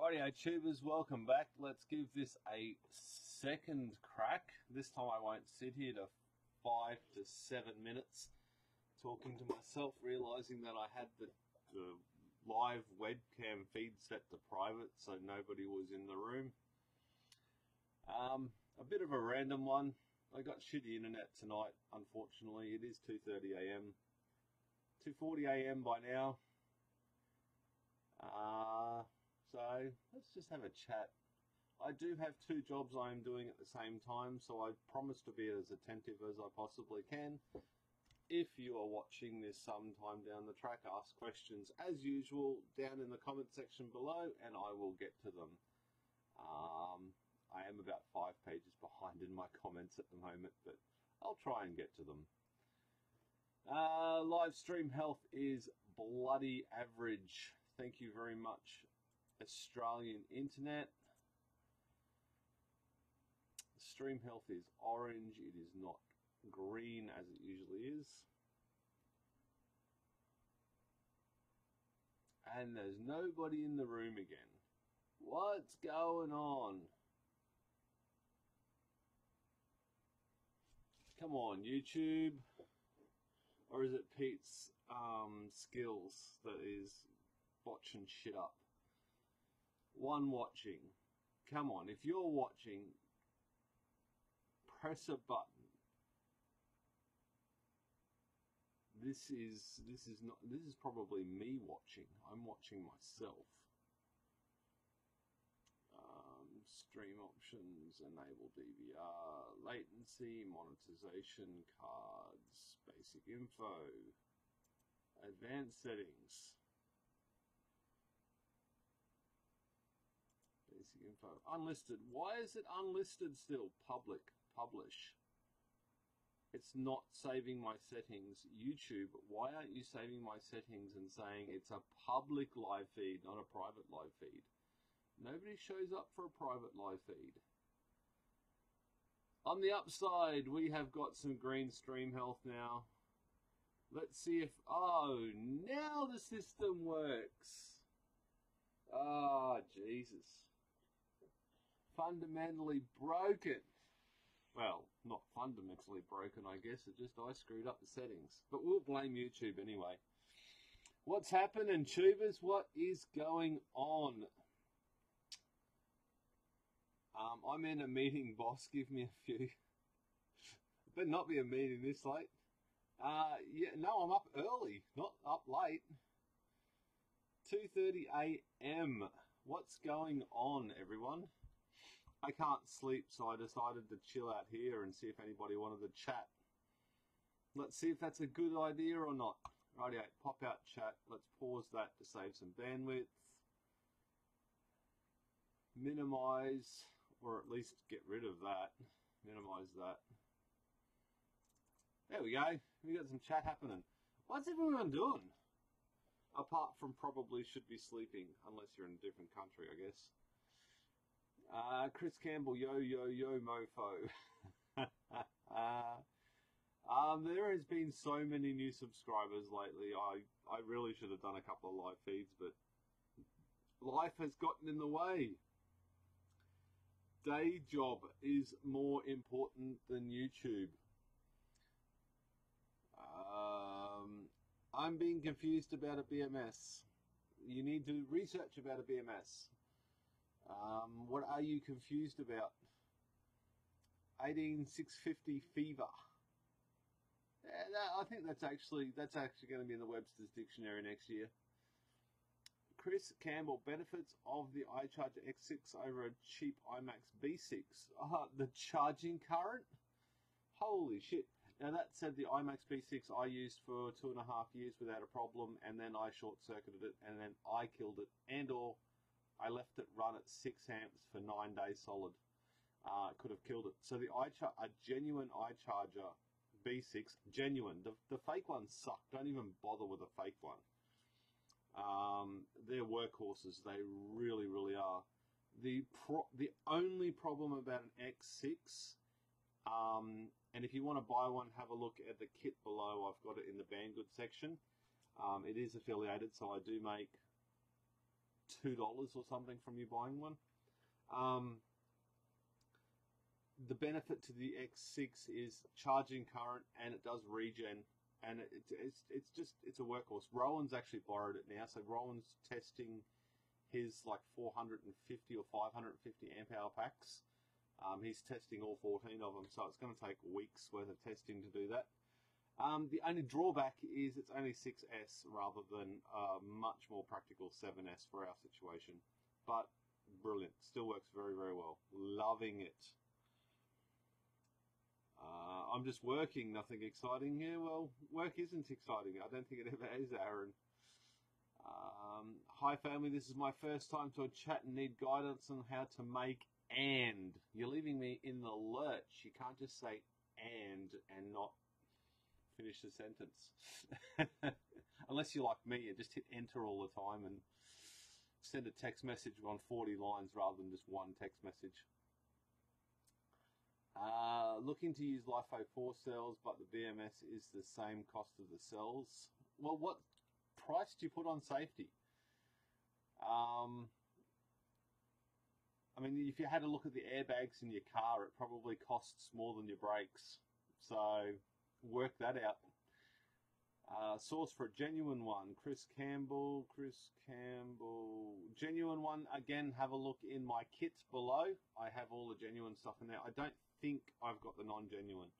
Rightio tubers, welcome back. Let's give this a second crack. This time I won't sit here to 5 to 7 minutes talking to myself, realising that I had the live webcam feed set to private, so nobody was in the room. A bit of a random one. I got shitty internet tonight, unfortunately. It is 2:30 a.m. 2:40 a.m. by now. So let's just have a chat. I do have 2 jobs I am doing at the same time, so I promise to be as attentive as I possibly can. If you are watching this sometime down the track, ask questions as usual down in the comment section below and I will get to them. I am about 5 pages behind in my comments at the moment, but I'll try and get to them. Live stream health is bloody average. Thank you very much, Australian internet. Stream health is orange. It is not green as it usually is. And there's nobody in the room again. What's going on? Come on, YouTube. Or is it Pete's skills that is botching shit up? One watching. Come on, if you're watching, press a button. This is probably me watching. I'm watching myself. Stream options, enable DVR, latency, monetization, cards, basic info, advanced settings, basic info, unlisted. Why is it unlisted still? Public, publish. It's not saving my settings. YouTube, why aren't you saving my settings and saying it's a public live feed, not a private live feed? Nobody shows up for a private live feed. On the upside, we have got some green stream health now. Let's see if... Oh, now the system works. Ah, Jesus. Fundamentally broken. Well, not fundamentally broken, I guess. It just I screwed up the settings. But we'll blame YouTube anyway. What's happening, tubers? What is going on? I'm in a meeting, boss. Give me a few. Better not be a meeting this late. Yeah, no, I'm up early, not up late. 2:30 a.m. What's going on, everyone? I can't sleep, so I decided to chill out here and see if anybody wanted to chat. Let's see if that's a good idea or not. Rightio, pop out chat. Let's pause that to save some bandwidth. Minimize, or at least get rid of that. Minimize that. There we go. We got some chat happening. What's everyone doing? Apart from probably should be sleeping, unless you're in a different country, I guess. Chris Campbell, yo, yo, yo, mofo. There has been so many new subscribers lately. I really should have done a couple of live feeds, but life has gotten in the way. Day job is more important than YouTube. I'm being confused about a BMS. You need to research about a BMS. What are you confused about? 18650 fever. Yeah, I think that's actually going to be in the Webster's Dictionary next year. Chris Campbell, benefits of the iCharger X6 over a cheap iMax B6. The charging current? Holy shit. Now that said, the iMax B6 I used for 2.5 years without a problem, and then I short-circuited it, and then I killed it, and/or I left it run at 6 amps for 9 days solid. Could have killed it. So a genuine iCharger B6, genuine. The fake ones suck. Don't even bother with a fake one. They're workhorses. They really, really are. The only problem about an X6, and if you want to buy one, have a look at the kit below. I've got it in the Banggood section. It is affiliated, so I do make $2 or something from you buying one. The benefit to the X6 is charging current, and it does regen, and it's a workhorse. Rowan's actually borrowed it now, so Rowan's testing his like 450 or 550 amp hour packs. He's testing all 14 of them, so it's going to take weeks worth of testing to do that. The only drawback is it's only 6S rather than much more practical 7S for our situation, but brilliant. Still works very, very well. Loving it. I'm just working, nothing exciting here. Well, work isn't exciting. I don't think it ever is, Aaron. Hi family, this is my first time to a chat and need guidance on how to make and. You're leaving me in the lurch. You can't just say and not finish the sentence. Unless you're like me, you just hit enter all the time and send a text message on 40 lines rather than just one text message. Looking to use LiFo 4 cells, but the BMS is the same cost of the cells. Well, what price do you put on safety? I mean, if you had a look at the airbags in your car, it probably costs more than your brakes. So work that out. Source for a genuine one, Chris Campbell, genuine one. Again, have a look in my kit below. I have all the genuine stuff in there. I don't think I've got the non-genuine.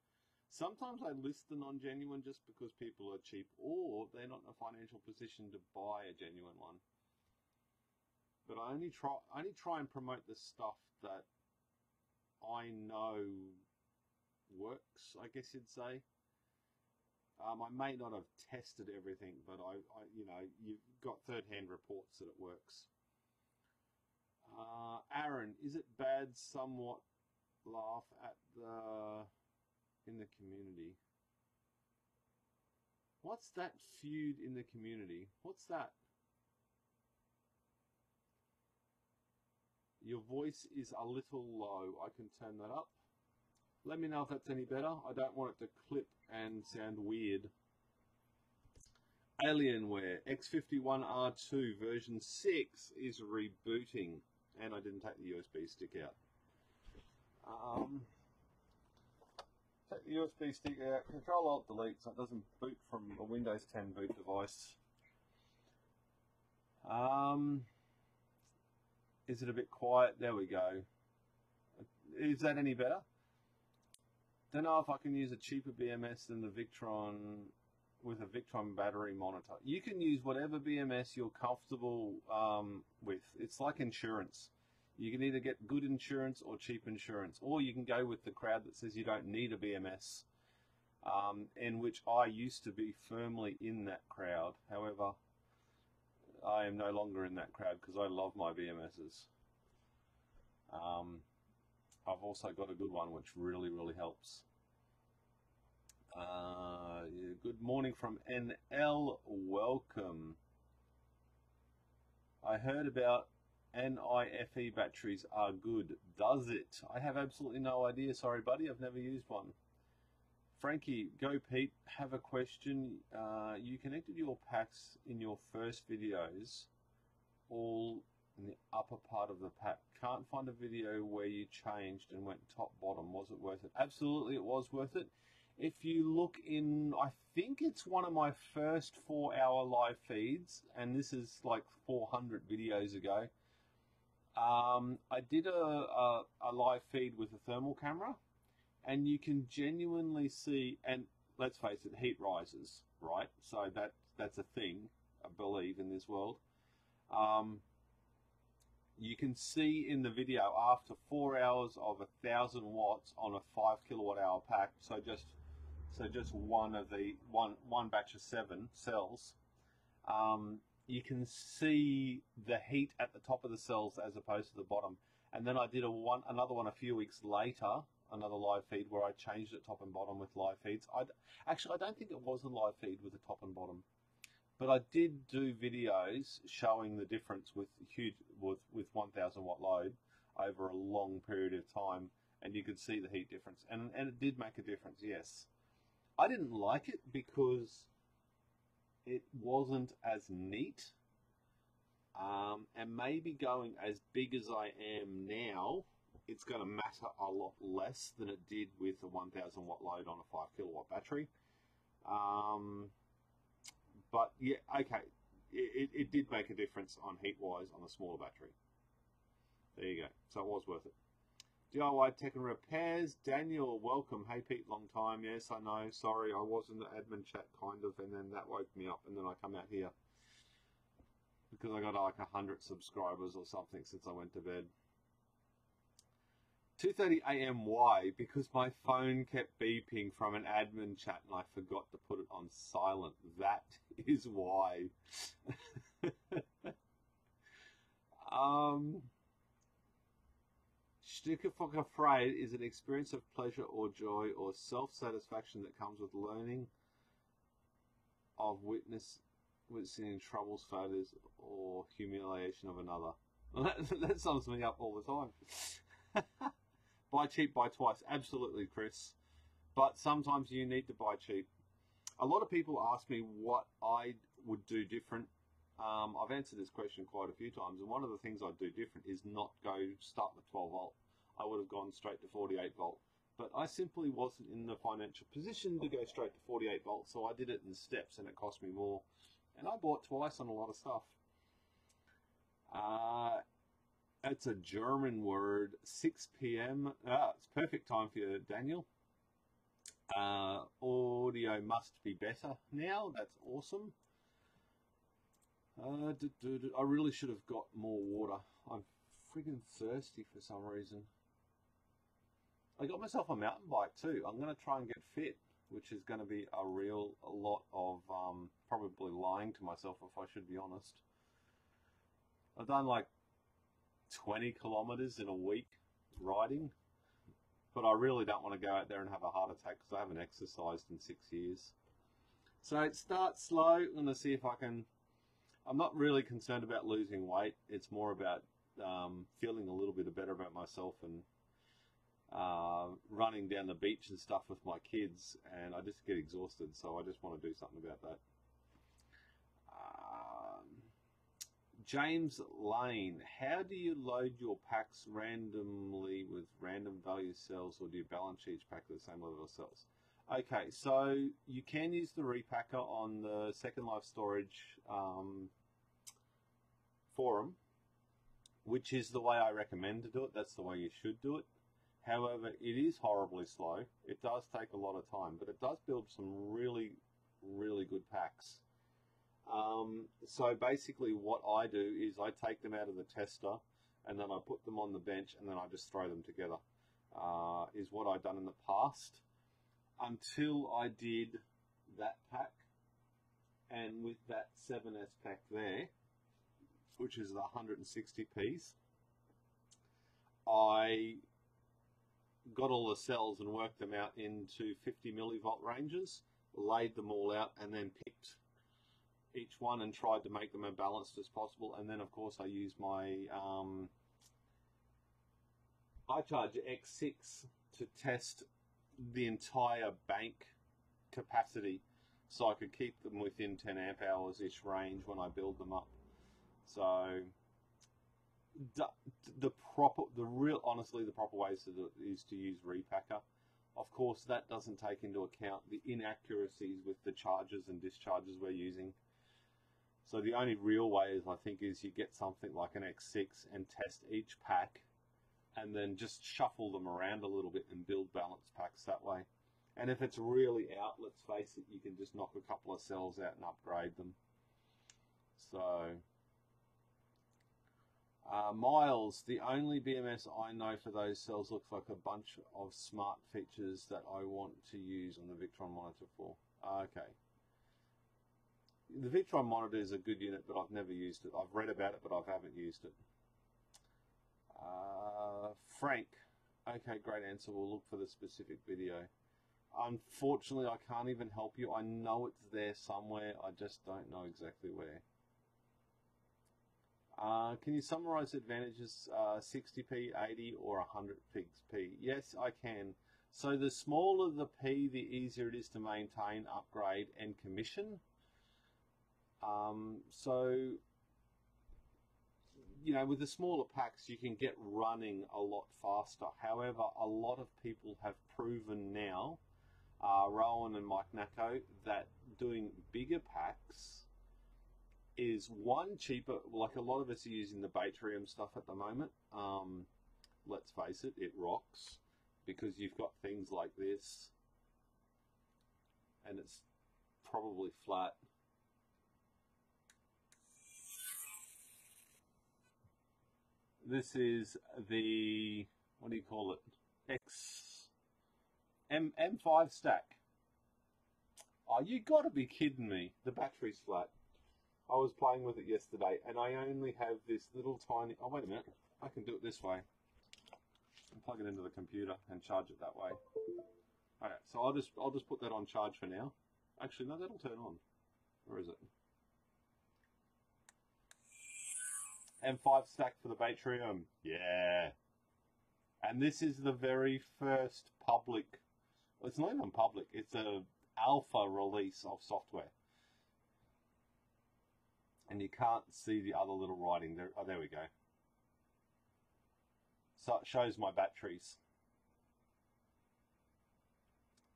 Sometimes I list the non-genuine just because people are cheap or they're not in a financial position to buy a genuine one. But I only try and promote the stuff that I know works, I guess you'd say. I may not have tested everything, but you know, you've got third-hand reports that it works. Aaron, is it bad somewhat laugh at in the community? What's that feud in the community? What's that? Your voice is a little low. I can turn that up. Let me know if that's any better. I don't want it to clip and sound weird. Alienware X51R2 version 6 is rebooting, and I didn't take the USB stick out. Take the USB stick out, Control-Alt-Delete so it doesn't boot from a Windows 10 boot device. Is it a bit quiet? There we go. Is that any better? Don't know if I can use a cheaper BMS than the Victron with a Victron battery monitor. You can use whatever BMS you're comfortable with. It's like insurance. You can either get good insurance or cheap insurance, or you can go with the crowd that says you don't need a BMS, in which I used to be firmly in that crowd. However, I am no longer in that crowd because I love my BMSs. I've also got a good one which really, really helps. Good morning from NL. Welcome. I heard about NIFE batteries are good. Does it? I have absolutely no idea. Sorry, buddy. I've never used one. Frankie, go Pete. Have a question. You connected your packs in your first videos all in the upper part of the pack. Can't find a video where you changed and went top bottom. Was it worth it? Absolutely, it was worth it. If you look in, I think it's one of my first 4-hour live feeds, and this is like 400 videos ago. I did a live feed with a thermal camera, and you can genuinely see, and let's face it, heat rises, right? So that's a thing, I believe, in this world. You can see in the video after 4 hours of 1,000 watts on a 5 kilowatt hour pack, so just one of the one batch of 7 cells, you can see the heat at the top of the cells as opposed to the bottom. And then I did another one a few weeks later, another live feed where I changed it top and bottom with live feeds. Actually, I don't think it was a live feed with a top and bottom, but I did do videos showing the difference with 1,000 watt load over a long period of time, and you could see the heat difference, and it did make a difference. Yes, I didn't like it because it wasn't as neat, and maybe going as big as I am now, it's going to matter a lot less than it did with a 1000 watt load on a 5 kilowatt battery. But yeah, okay, it did make a difference on heat wise on the smaller battery. There you go. So it was worth it. DIY Tech and Repairs. Daniel, welcome. Hey Pete, long time. Yes, I know. Sorry, I was in the admin chat kind of, and then that woke me up, and then I come out here because I got like 100 subscribers or something since I went to bed. 2:30 a.m. Why? Because my phone kept beeping from an admin chat and I forgot to put it on silent. That is why. Stickerfuck afraid is an experience of pleasure or joy or self-satisfaction that comes with learning of witnessing troubles, failures, or humiliation of another. That sums me up all the time. Buy cheap, buy twice. Absolutely, Chris. But sometimes you need to buy cheap. A lot of people ask me what I would do different. I've answered this question quite a few times, and one of the things I'd do different is not go start with 12 volt. I would have gone straight to 48 volt. But I simply wasn't in the financial position to go straight to 48 volts, so I did it in steps, and it cost me more. And I bought twice on a lot of stuff. It's a German word. 6 p.m. It's perfect time for you, Daniel. Audio must be better now. That's awesome. I really should have got more water. I'm friggin' thirsty for some reason. I got myself a mountain bike too. I'm going to try and get fit, which is going to be a lot of probably lying to myself if I should be honest. I've done like 20 kilometers in a week riding, but I really don't want to go out there and have a heart attack because I haven't exercised in 6 years. So it starts slow. I'm going to see if I can. I'm not really concerned about losing weight. It's more about feeling a little bit better about myself and running down the beach and stuff with my kids, and I just get exhausted, so I just want to do something about that. James Lane, how do you load your packs randomly with random value cells, or do you balance each pack at the same level of cells? Okay, so you can use the Repackr on the Secondlife storage forum, which is the way I recommend to do it. That's the way you should do it. However, it is horribly slow. It does take a lot of time, but it does build some really, really good packs. So basically what I do is I take them out of the tester and then I put them on the bench and then I just throw them together, is what I've done in the past until I did that pack. And with that 7S pack there, which is the 160 Ps, I got all the cells and worked them out into 50 millivolt ranges, laid them all out, and then picked each one and tried to make them as balanced as possible. And then of course I used my iCharger X6 to test the entire bank capacity so I could keep them within 10 amp hours ish range when I build them up. So honestly the proper way to do it is to use Repackr. Of course that doesn't take into account the inaccuracies with the charges and discharges we're using. So the only real way is, I think, is you get something like an X6 and test each pack and then just shuffle them around a little bit and build balanced packs that way. And if it's really out, let's face it, you can just knock a couple of cells out and upgrade them. So, Miles, the only BMS I know for those cells looks like a bunch of smart features that I want to use on the Victron monitor for. Okay. The Victron monitor is a good unit, but I've never used it. I've read about it, but I haven't used it. Frank, okay, great answer. We'll look for the specific video. Unfortunately, I can't even help you. I know it's there somewhere. I just don't know exactly where. Can you summarize the advantages, 60p, 80 or 100 p? Yes, I can. So the smaller the P, the easier it is to maintain, upgrade and commission. So you know, with the smaller packs, you can get running a lot faster. However, a lot of people have proven now, Rowan and Mike Nacko, that doing bigger packs is one, cheaper. Like a lot of us are using the Batrium stuff at the moment. Let's face it, it rocks because you've got things like this and it's probably flat. This is the, what do you call it? M5 stack. Oh, you gotta be kidding me. The battery's flat. I was playing with it yesterday and I only have this little tiny, oh wait a minute, I can do it this way. Plug it into the computer and charge it that way. Alright, so I'll just put that on charge for now. Actually, no, that'll turn on. Where is it? M5 stack for the Batrium. Yeah. And this is the very first public, well, it's not even public, it's a alpha release of software. And you can't see the other little writing there. Oh, there we go. So it shows my batteries.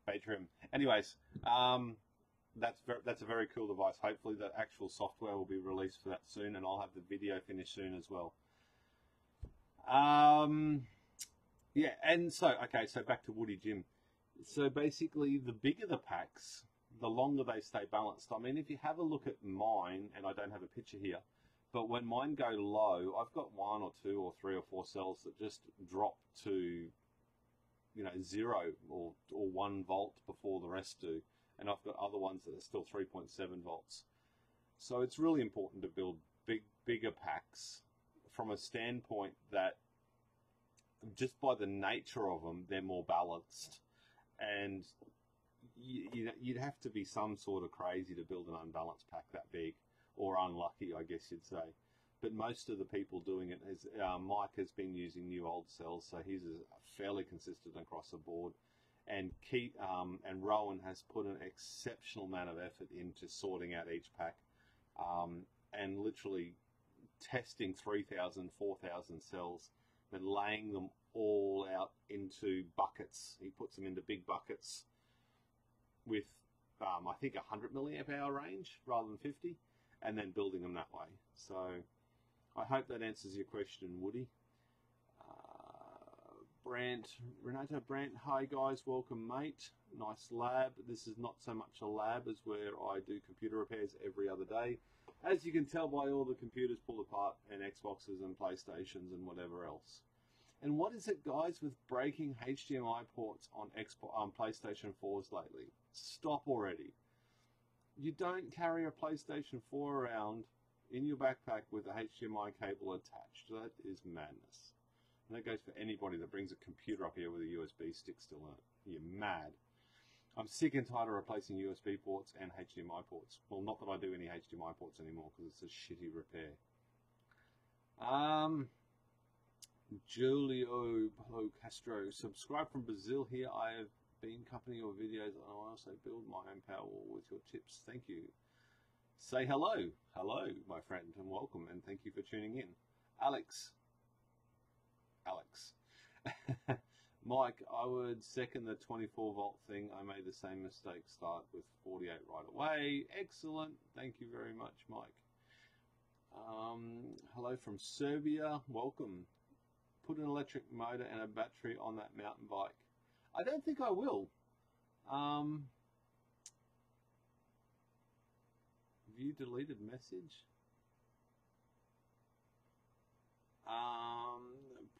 Batrium. Anyways, that's a very cool device. Hopefully the actual software will be released for that soon, and I'll have the video finished soon as well. Yeah, and so, okay, so back to Woody Jim. So basically, the bigger the packs, the longer they stay balanced. I mean, if you have a look at mine, and I don't have a picture here, but when mine go low, I've got 1 or 2 or 3 or 4 cells that just drop to, you know, 0 or 1 volt before the rest do. And I've got other ones that are still 3.7 volts. So it's really important to build bigger packs from a standpoint that just by the nature of them, they're more balanced. And you'd have to be some sort of crazy to build an unbalanced pack that big, or unlucky, I guess you'd say. But most of the people doing it is, Mike has been using new old cells, so he's fairly consistent across the board. And and Rowan has put an exceptional amount of effort into sorting out each pack, and literally testing 3,000, 4,000 cells, then laying them all out into buckets. He puts them into big buckets with, I think, 100 milliamp hour range rather than 50. And then building them that way. So I hope that answers your question, Woody. Renato Brandt, hi guys, welcome mate. Nice lab. This is not so much a lab as where I do computer repairs every other day. As you can tell by all the computers pulled apart and Xboxes and PlayStations and whatever else. And what is it, guys, with breaking HDMI ports on PlayStation 4s lately? Stop already. You don't carry a PlayStation 4 around in your backpack with a HDMI cable attached. That is madness. And that goes for anybody that brings a computer up here with a USB stick still in it. You're mad. I'm sick and tired of replacing USB ports and HDMI ports. Well, not that I do any HDMI ports anymore because it's a shitty repair. Julio Castro, subscribe from Brazil here. I have been accompanying your videos and I also build my own Powerwall with your tips. Thank you. Say hello. Hello, my friend, and welcome, and thank you for tuning in. Alex. Mike, I would second the 24 volt thing. I made the same mistake. Start with 48 right away. Excellent. Thank you very much, Mike. Hello from Serbia. Welcome. Put an electric motor and a battery on that mountain bike. I don't think I will. View deleted message.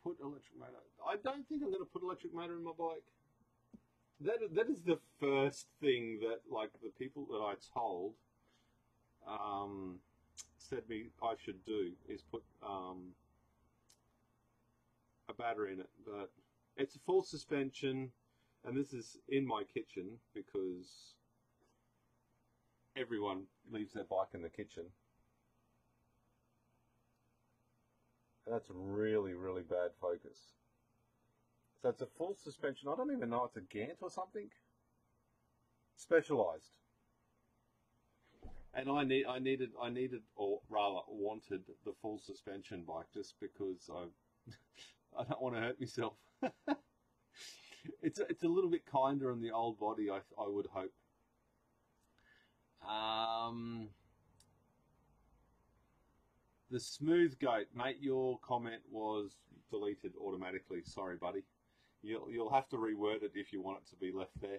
Put electric motor. I don't think I'm going to put electric motor in my bike. That is the first thing that, like, the people that I told said me I should do is put a battery in it. But it's a full suspension, and this is in my kitchen because everyone leaves their bike in the kitchen. That's really, really bad focus. So it's a full suspension. I don't even know, it's a Gant or something. Specialized. And I needed, or rather wanted the full suspension bike just because I don't want to hurt myself. It's a little bit kinder on the old body, I would hope. The smooth goat, mate. Your comment was deleted automatically. Sorry, buddy. You'll have to reword it if you want it to be left there.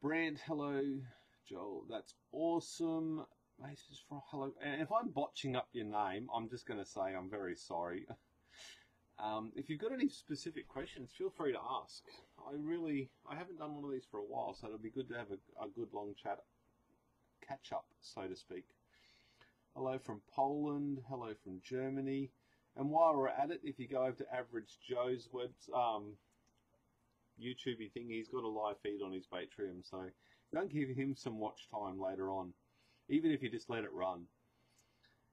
Brand, hello, Joel. That's awesome. Maces from hello. And if I'm botching up your name, I'm just going to say I'm very sorry. If you've got any specific questions, feel free to ask. I haven't done one of these for a while, so it'll be good to have a good long catch up, so to speak. Hello from Poland. Hello from Germany. And while we're at it, if you go over to Average Joe's YouTube thing, he's got a live feed on his Patreon, so don't give him some watch time later on. Even if you just let it run,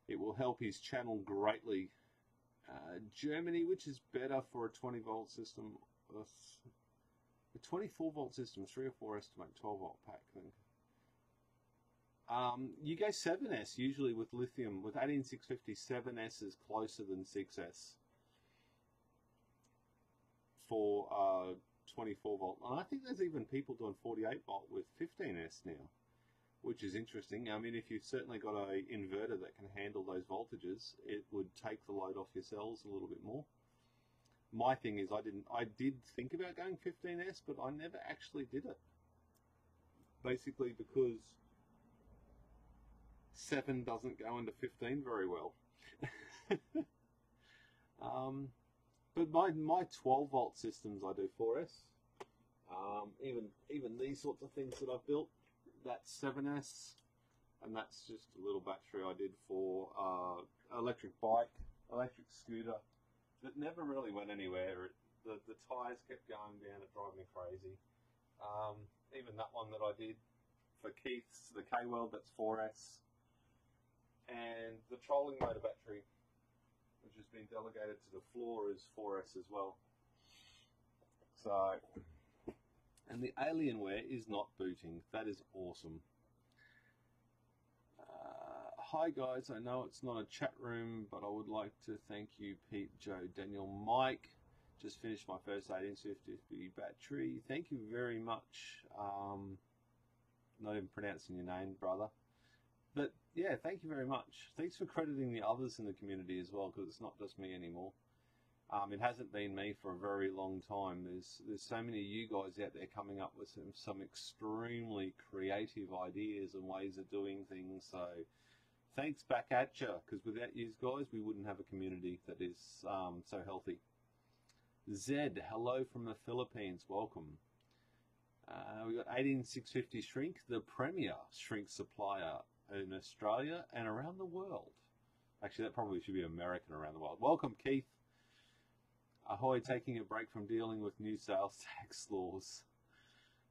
it will help his channel greatly. Germany, which is better for a 20 volt system? A 24 volt system, 3 or 4 estimate, 12 volt pack thing. You go 7S usually with lithium. With 18650, 7S is closer than 6S for 24 volt. And I think there's even people doing 48 volt with 15S now, which is interesting. I mean, if you've certainly got an inverter that can handle those voltages, it would take the load off your cells a little bit more. My thing is, I did think about going 15S, but I never actually did it. Basically because 7 doesn't go into 15 very well. But my 12 volt systems, I do 4S. Even these sorts of things that I've built, that's 7S, and that's just a little battery I did for electric bike, electric scooter that never really went anywhere. The tires kept going down, it drove me crazy. Even that one that I did for Keith's, the K-Weld, that's 4S. And the trolling motor battery, which has been delegated to the floor, is 4S as well. So, and the Alienware is not booting. That is awesome. Hi guys, I know it's not a chat room, but I would like to thank you, Pete, Joe, Daniel, Mike. Just finished my first 18650 battery. Thank you very much. Not even pronouncing your name, brother. But yeah, thank you very much. Thanks for crediting the others in the community as well, because it's not just me anymore. It hasn't been me for a very long time. There's so many of you guys out there coming up with some extremely creative ideas and ways of doing things. So thanks back at you, because without you guys, we wouldn't have a community that is so healthy. Zed, hello from the Philippines. Welcome. We got 18650 Shrink, the premier shrink supplier in Australia and around the world. Actually, that probably should be American around the world. Welcome, Keith. Ahoy, taking a break from dealing with new sales tax laws.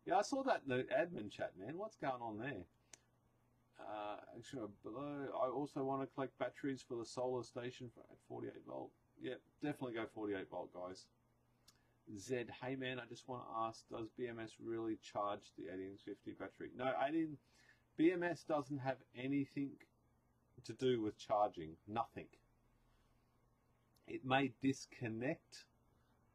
Yeah, I saw that in the admin chat, man. What's going on there? Actually, below, I also want to collect batteries for the solar station at 48 volt. Yeah, definitely go 48 volt, guys. Zed, hey man, I just want to ask, does BMS really charge the 18650 battery? No, BMS doesn't have anything to do with charging, nothing. It may disconnect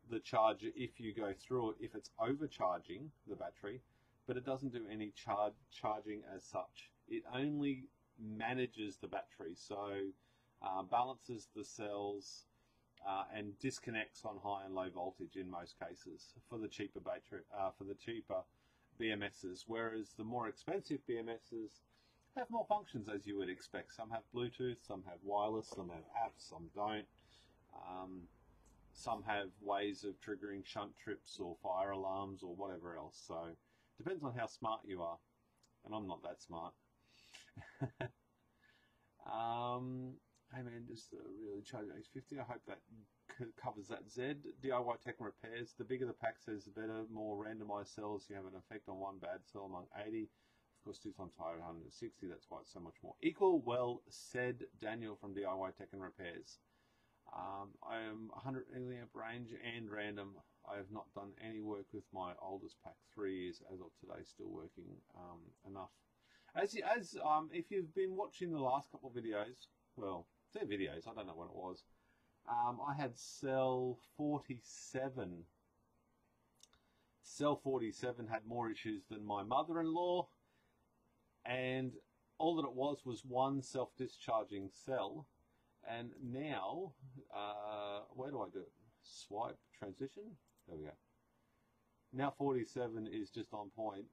the charger if you go through it, if it's overcharging the battery, but it doesn't do any charging as such. It only manages the battery, so balances the cells and disconnects on high and low voltage in most cases for the cheaper battery, for the cheaper BMSs, whereas the more expensive BMSs have more functions, as you would expect. Some have Bluetooth, some have wireless, some have apps, some don't. Some have ways of triggering shunt trips or fire alarms or whatever else. So depends on how smart you are, and I'm not that smart. Hey man, just really charging H50. I hope that covers that. Z, DIY tech and repairs. The bigger the pack says, the better. More randomized cells. You have an effect on one bad cell among 80. Of course, 2 times higher, 160. That's why it's so much more. Equal, well said, Daniel from DIY tech and repairs. I am 100 milliamp range and random. I have not done any work with my oldest pack, 3 years as of today, still working enough. If you've been watching the last couple of videos, well, they're videos, I don't know when it was. I had cell 47. Cell 47 had more issues than my mother-in-law, and all that it was one self-discharging cell. And now, where do I do it? Swipe, transition, there we go. Now 47 is just on point.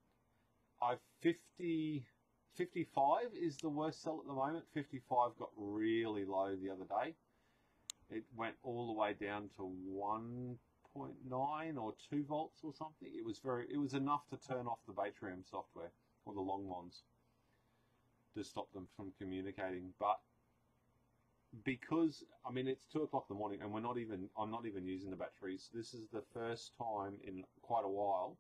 55 is the worst cell at the moment. 55 got really low the other day. It went all the way down to 1.9 or 2 volts or something. It was enough to turn off the Batrium software or the Longmons to stop them from communicating. But because I mean it's 2 o'clock in the morning and I'm not even using the batteries. This is the first time in quite a while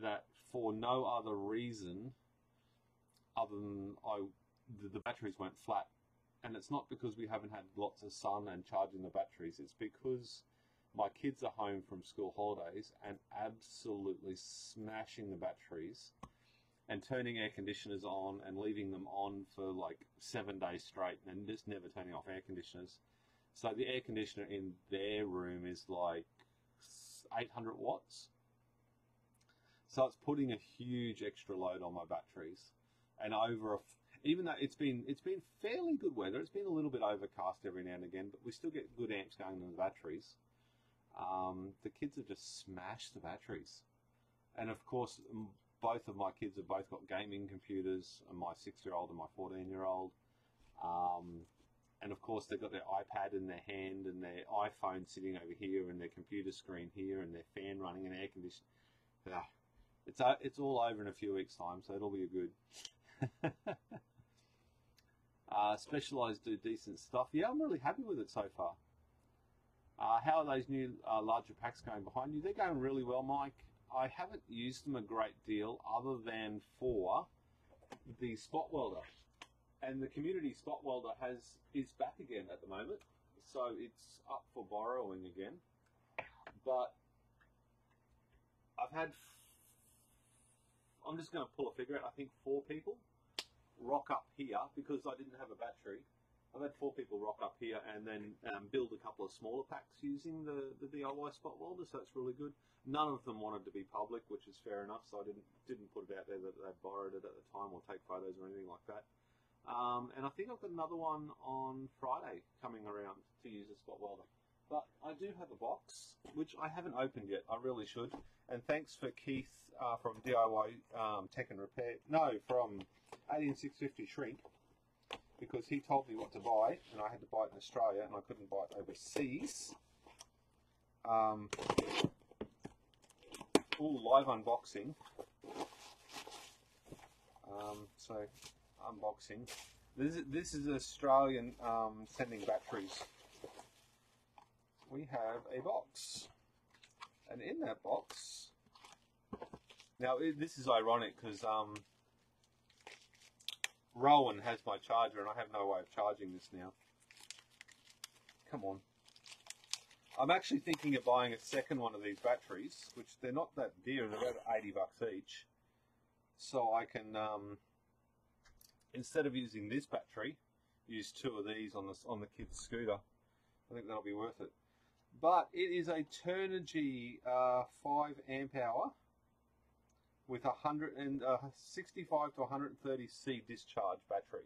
that for no other reason other than the batteries went flat. And it's not because we haven't had lots of sun and charging the batteries. It's because my kids are home from school holidays and absolutely smashing the batteries and turning air conditioners on and leaving them on for like 7 days straight and just never turning off air conditioners. So the air conditioner in their room is like 800 watts. So it's putting a huge extra load on my batteries. And even though it's been fairly good weather, it's been a little bit overcast every now and again, but we still get good amps going in the batteries. The kids have just smashed the batteries. And of course, both of my kids have both got gaming computers, and my 6-year-old and my 14-year-old. And of course, they've got their iPad in their hand and their iPhone sitting over here and their computer screen here and their fan running and air conditioning. It's all over in a few weeks' time, so it'll be a good. Specialized do decent stuff. Yeah, I'm really happy with it so far. How are those new larger packs going behind you? They're going really well, Mike. I haven't used them a great deal other than for the spot welder. And the community spot welder is back again at the moment. So it's up for borrowing again. But I'm just going to pull a figure out, I think 4 people rock up here because I didn't have a battery. I've had 4 people rock up here and then build a couple of smaller packs using the DIY spot welder, so it's really good. None of them wanted to be public, which is fair enough, so I didn't put it out there that they'd borrowed it at the time or take photos or anything like that. And I think I've got another one on Friday coming around to use a spot welder. But I do have a box, which I haven't opened yet. I really should. And thanks for Keith from DIY Tech and Repair. No, from 18650 Shrink, because he told me what to buy, and I had to buy it in Australia, and I couldn't buy it overseas. Live unboxing. So, unboxing. This is Australian sending batteries. We have a box, and in that box, now this is ironic because Rowan has my charger and I have no way of charging this now. Come on. I'm actually thinking of buying a second one of these batteries, which they're not that dear, they're about 80 bucks each. So I can, instead of using this battery, use 2 of these on the kid's scooter. I think that'll be worth it. But it is a Turnigy 5 amp hour with 65 to 130 C discharge battery.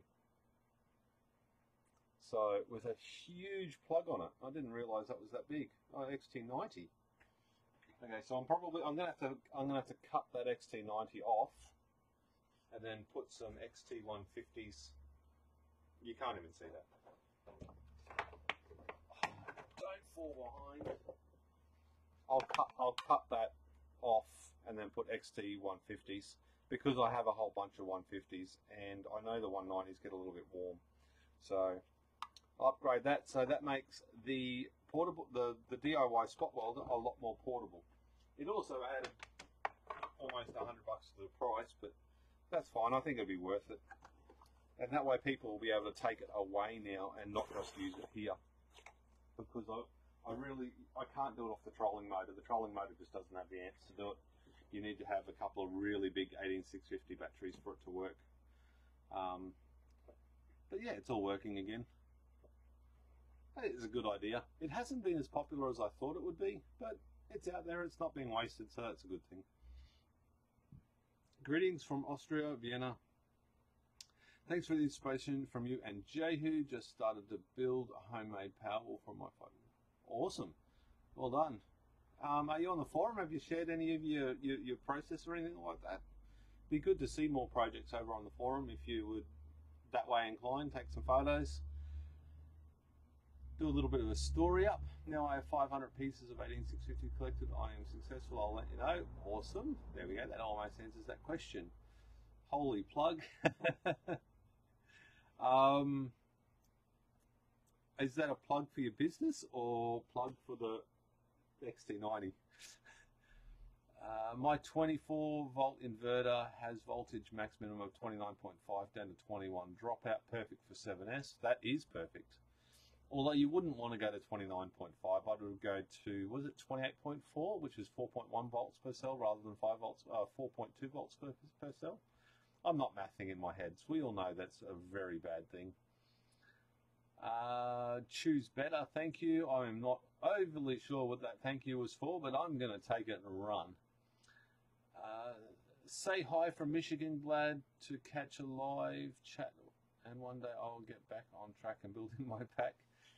So with a huge plug on it. I didn't realise that was that big. Oh, XT90. Okay, so I'm gonna have to cut that XT90 off and then put some XT150s. You can't even see that. Don't fall behind. I'll cut that off and then put XT150s because I have a whole bunch of 150s and I know the 190s get a little bit warm. So I'll upgrade that, so that makes the portable, the DIY spot welder a lot more portable. It also added almost $100 to the price, but that's fine. I think it'll be worth it. And that way people will be able to take it away now and not just use it here. Because I can't do it off the trolling motor. The trolling motor just doesn't have the amps to do it. you need to have a couple of really big 18650 batteries for it to work. But yeah, it's all working again. It's a good idea. It hasn't been as popular as I thought it would be, but it's out there, it's not being wasted, so that's a good thing. Greetings from Austria, Vienna. Thanks for the inspiration from you and Jehu. Just started to build a homemade Powerwall from my phone. Awesome. Well done. Are you on the forum? Have you shared any of your process or anything like that? Be good to see more projects over on the forum if you would that way inclined. Take some photos. Do a little bit of a story up. Now I have 500 pieces of 18650 collected. I am successful. I'll let you know. Awesome. There we go. That almost answers that question. Holy plug. Is that a plug for your business or plug for the XT90? My 24 volt inverter has voltage max minimum of 29.5 down to 21. Dropout perfect for 7S. That is perfect. Although you wouldn't want to go to 29.5, I would go to, was it 28.4, which is 4.1 volts per cell rather than 5 volts, 4.2 volts per cell. I'm not mathing in my head. So we all know that's a very bad thing. Choose better, thank you. I am not overly sure what that thank you was for, but I'm going to take it and run. Say hi from Michigan, glad to catch a live chat, and one day I'll get back on track and building my pack.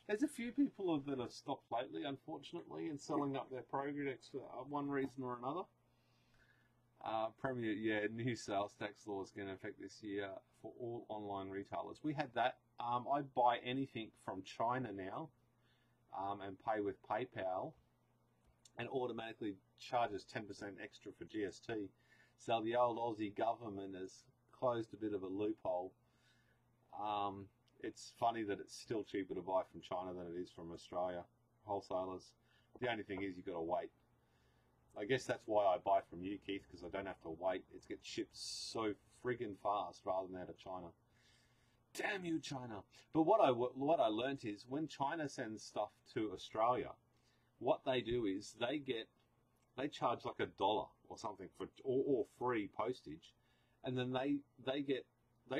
There's a few people that have stopped lately, unfortunately, and selling up their projects for one reason or another. Premier, yeah, new sales tax law is going to affect this year for all online retailers. We had that. I buy anything from China now and pay with PayPal, and automatically charges 10% extra for GST. So the old Aussie government has closed a bit of a loophole. It's funny that it's still cheaper to buy from China than it is from Australia wholesalers. The only thing is you've got to wait. I guess that's why I buy from you, Keith, because I don't have to wait. It gets shipped so friggin' fast rather than out of China. Damn you, China. But what I learnt is when China sends stuff to Australia, what they do is they charge like $1 or something for or free postage, and then they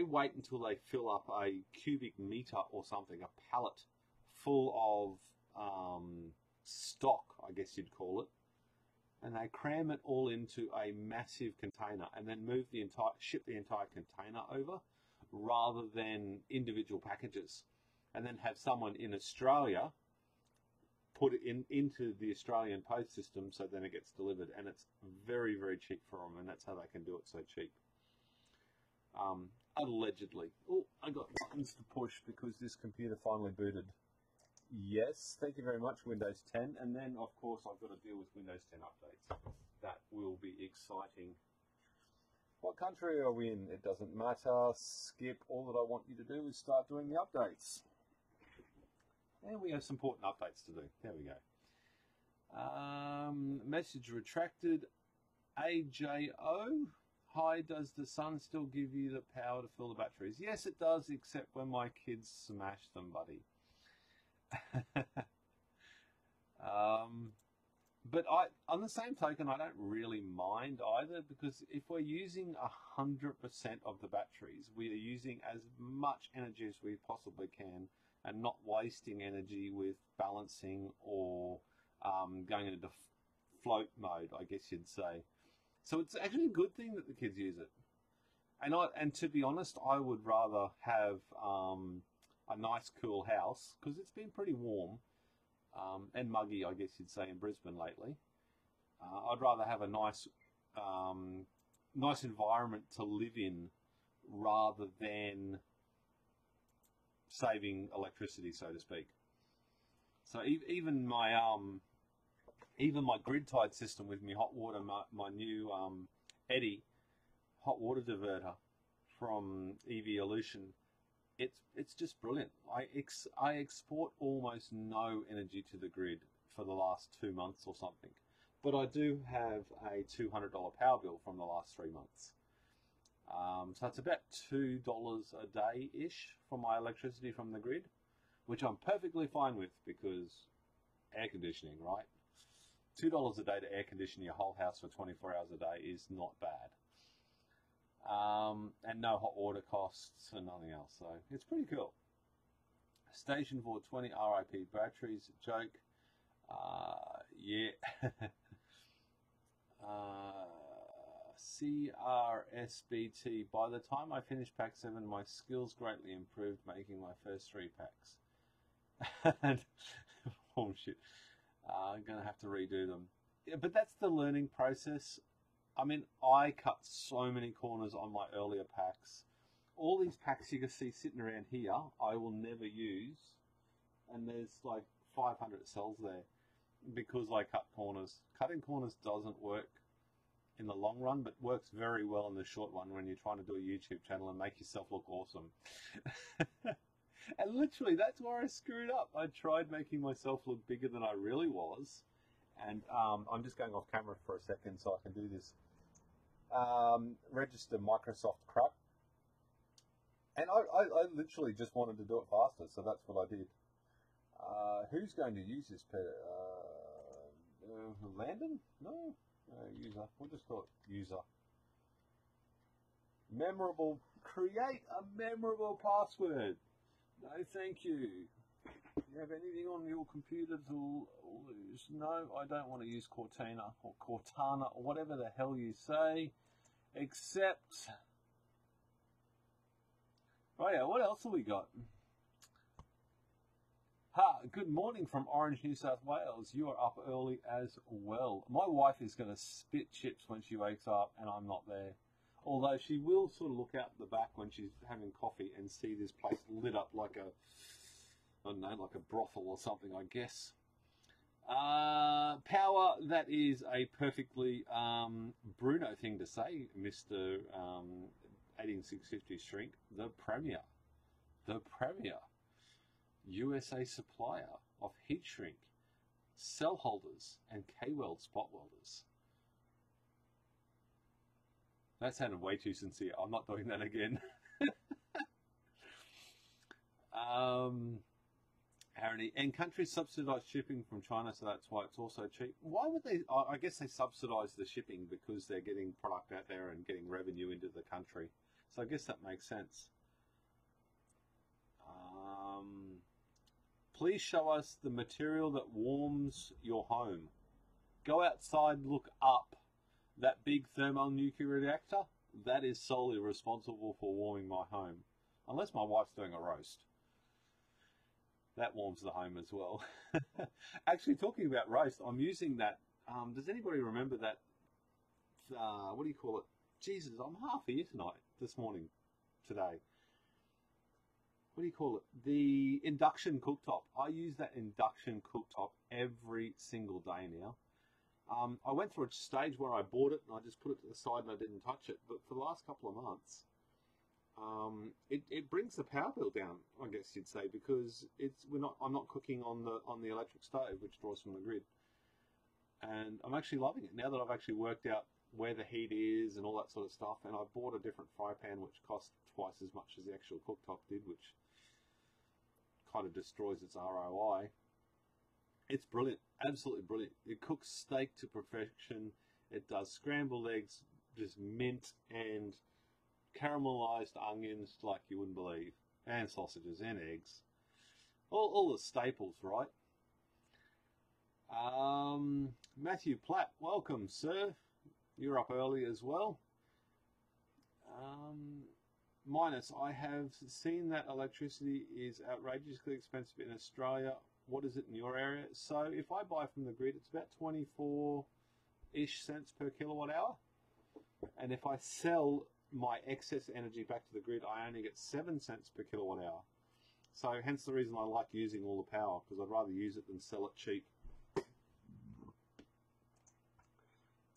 wait until they fill up a cubic meter or something, a pallet full of stock, I guess you'd call it, and they cram it all into a massive container and then ship the entire container over rather than individual packages, and then have someone in Australia put it into the Australian post system, so then it gets delivered, and it's very, very cheap for them, and that's how they can do it so cheap. Allegedly. Oh, I got buttons to push because this computer finally booted. Yes, thank you very much, Windows 10. And then, of course, I've got to deal with Windows 10 updates. That will be exciting. What country are we in? It doesn't matter. Skip. All that I want you to do is start doing the updates. And we have some important updates to do. There we go. Message retracted. AJO. Hi, does the sun still give you the power to fill the batteries? Yes, it does, except when my kids smash them, buddy. But on the same token, I don't really mind either, because if we're using 100% of the batteries, we are using as much energy as we possibly can and not wasting energy with balancing or going into float mode, I guess you'd say. So it's actually a good thing that the kids use it. And to be honest, I would rather have a nice cool house, because it's been pretty warm and muggy, I guess you'd say, in Brisbane lately. I'd rather have a nice nice environment to live in rather than saving electricity, so to speak. So even my grid-tied system with my hot water, my new Eddy hot water diverter from Evolution, it's just brilliant. I export almost no energy to the grid for the last 2 months or something, but I do have a $200 power bill from the last 3 months. So it's about $2 a day-ish for my electricity from the grid, which I'm perfectly fine with because air conditioning, right? $2 a day to air condition your whole house for 24 hours a day is not bad. And no hot water costs and nothing else, so it's pretty cool. Station 420 RIP batteries, joke. Yeah. CRSBT. By the time I finished pack 7, my skills greatly improved, making my first 3 packs. Oh shit. I'm going to have to redo them. Yeah, but that's the learning process. I mean, I cut so many corners on my earlier packs. All these packs you can see sitting around here, I will never use. And there's like 500 cells there because I cut corners. Cutting corners doesn't work in the long run, but works very well in the short run when you're trying to do a YouTube channel and make yourself look awesome. And literally, that's where I screwed up. I tried making myself look bigger than I really was. And I'm just going off camera for a second so I can do this. Register Microsoft crap. And I literally just wanted to do it faster, so that's what I did. Who's going to use this? Landon? No? User. We'll just call it user. Memorable. Create a memorable password. No, thank you. Do you have anything on your computer to lose? No, I don't want to use Cortana or Cortana or whatever the hell you say. Except... Oh yeah, what else have we got? Good morning from Orange, New South Wales. You are up early as well. My wife is going to spit chips when she wakes up and I'm not there. Although she will sort of look out the back when she's having coffee and see this place lit up like a, I don't know, like a brothel or something, I guess. Power, that is a perfectly Bruno thing to say, Mr. 18650 Shrink. The Premier. The Premier. USA supplier of heat shrink, cell holders, and K-weld spot welders. That sounded way too sincere. I'm not doing that again. Harry, and countries subsidise shipping from China, so that's why it's also cheap. Why would they? I guess they subsidise the shipping because they're getting product out there and getting revenue into the country. So I guess that makes sense. Please show us the material that warms your home. Go outside, look up. That big thermonuclear reactor, that is solely responsible for warming my home. Unless my wife's doing a roast. That warms the home as well. Actually, talking about roast, I'm using that. Does anybody remember that? What do you call it? Jesus, I'm half here this morning, today. What do you call it? The induction cooktop. I use that induction cooktop every single day now. I went through a stage where I bought it and I just put it to the side and I didn't touch it. But for the last couple of months, it brings the power bill down, I guess you'd say, because I'm not cooking on the electric stove, which draws from the grid. And I'm actually loving it now that I've actually worked out where the heat is and all that sort of stuff. And I bought a different fry pan which cost twice as much as the actual cooktop did, which kind of destroys its ROI. It's brilliant, absolutely brilliant. It cooks steak to perfection. It does scrambled eggs, just mint and caramelized onions like you wouldn't believe, and sausages and eggs. All the staples, right? Matthew Platt, welcome, sir. You're up early as well. Minus, I have seen that electricity is outrageously expensive in Australia. What is it in your area? So if I buy from the grid, it's about 24-ish cents per kilowatt hour. And if I sell my excess energy back to the grid, I only get 7 cents per kilowatt hour. So hence the reason I like using all the power, because I'd rather use it than sell it cheap.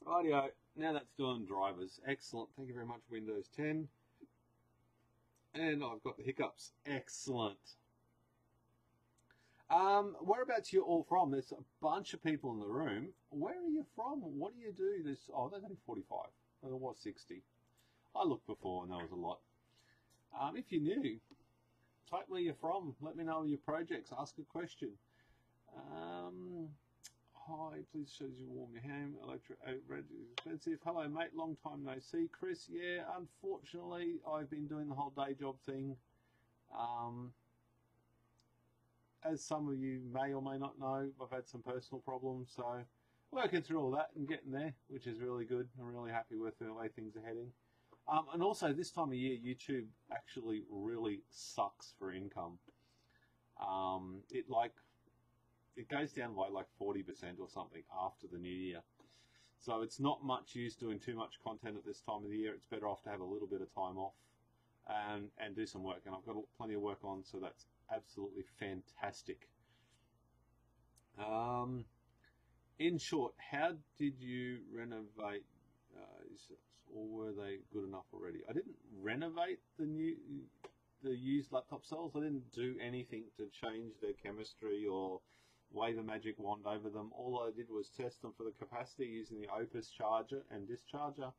Rightio, now that's doing drivers. Excellent. Thank you very much, Windows 10. And I've got the hiccups. Excellent. Whereabouts you all from? There's a bunch of people in the room. Where are you from? What do you do? There's only 45. There was 60. I looked before and there was a lot. If you're new, type where you're from. Let me know your projects. Ask a question. Hi, please show you warm your home. Electric red is expensive. Hello, mate. Long time no see. Chris, yeah, unfortunately, I've been doing the whole day job thing. As some of you may or may not know, I've had some personal problems, so working through all that and getting there, which is really good. I'm really happy with the way things are heading. And also, this time of year, YouTube actually really sucks for income. It goes down by like 40% or something after the new year. So it's not much use doing too much content at this time of the year. It's better off to have a little bit of time off and do some work. And I've got plenty of work on, so that's absolutely fantastic. In short, how did you renovate? Or were they good enough already? I didn't renovate the used laptop cells. I didn't do anything to change their chemistry or wave a magic wand over them. All I did was test them for the capacity using the Opus charger and discharger.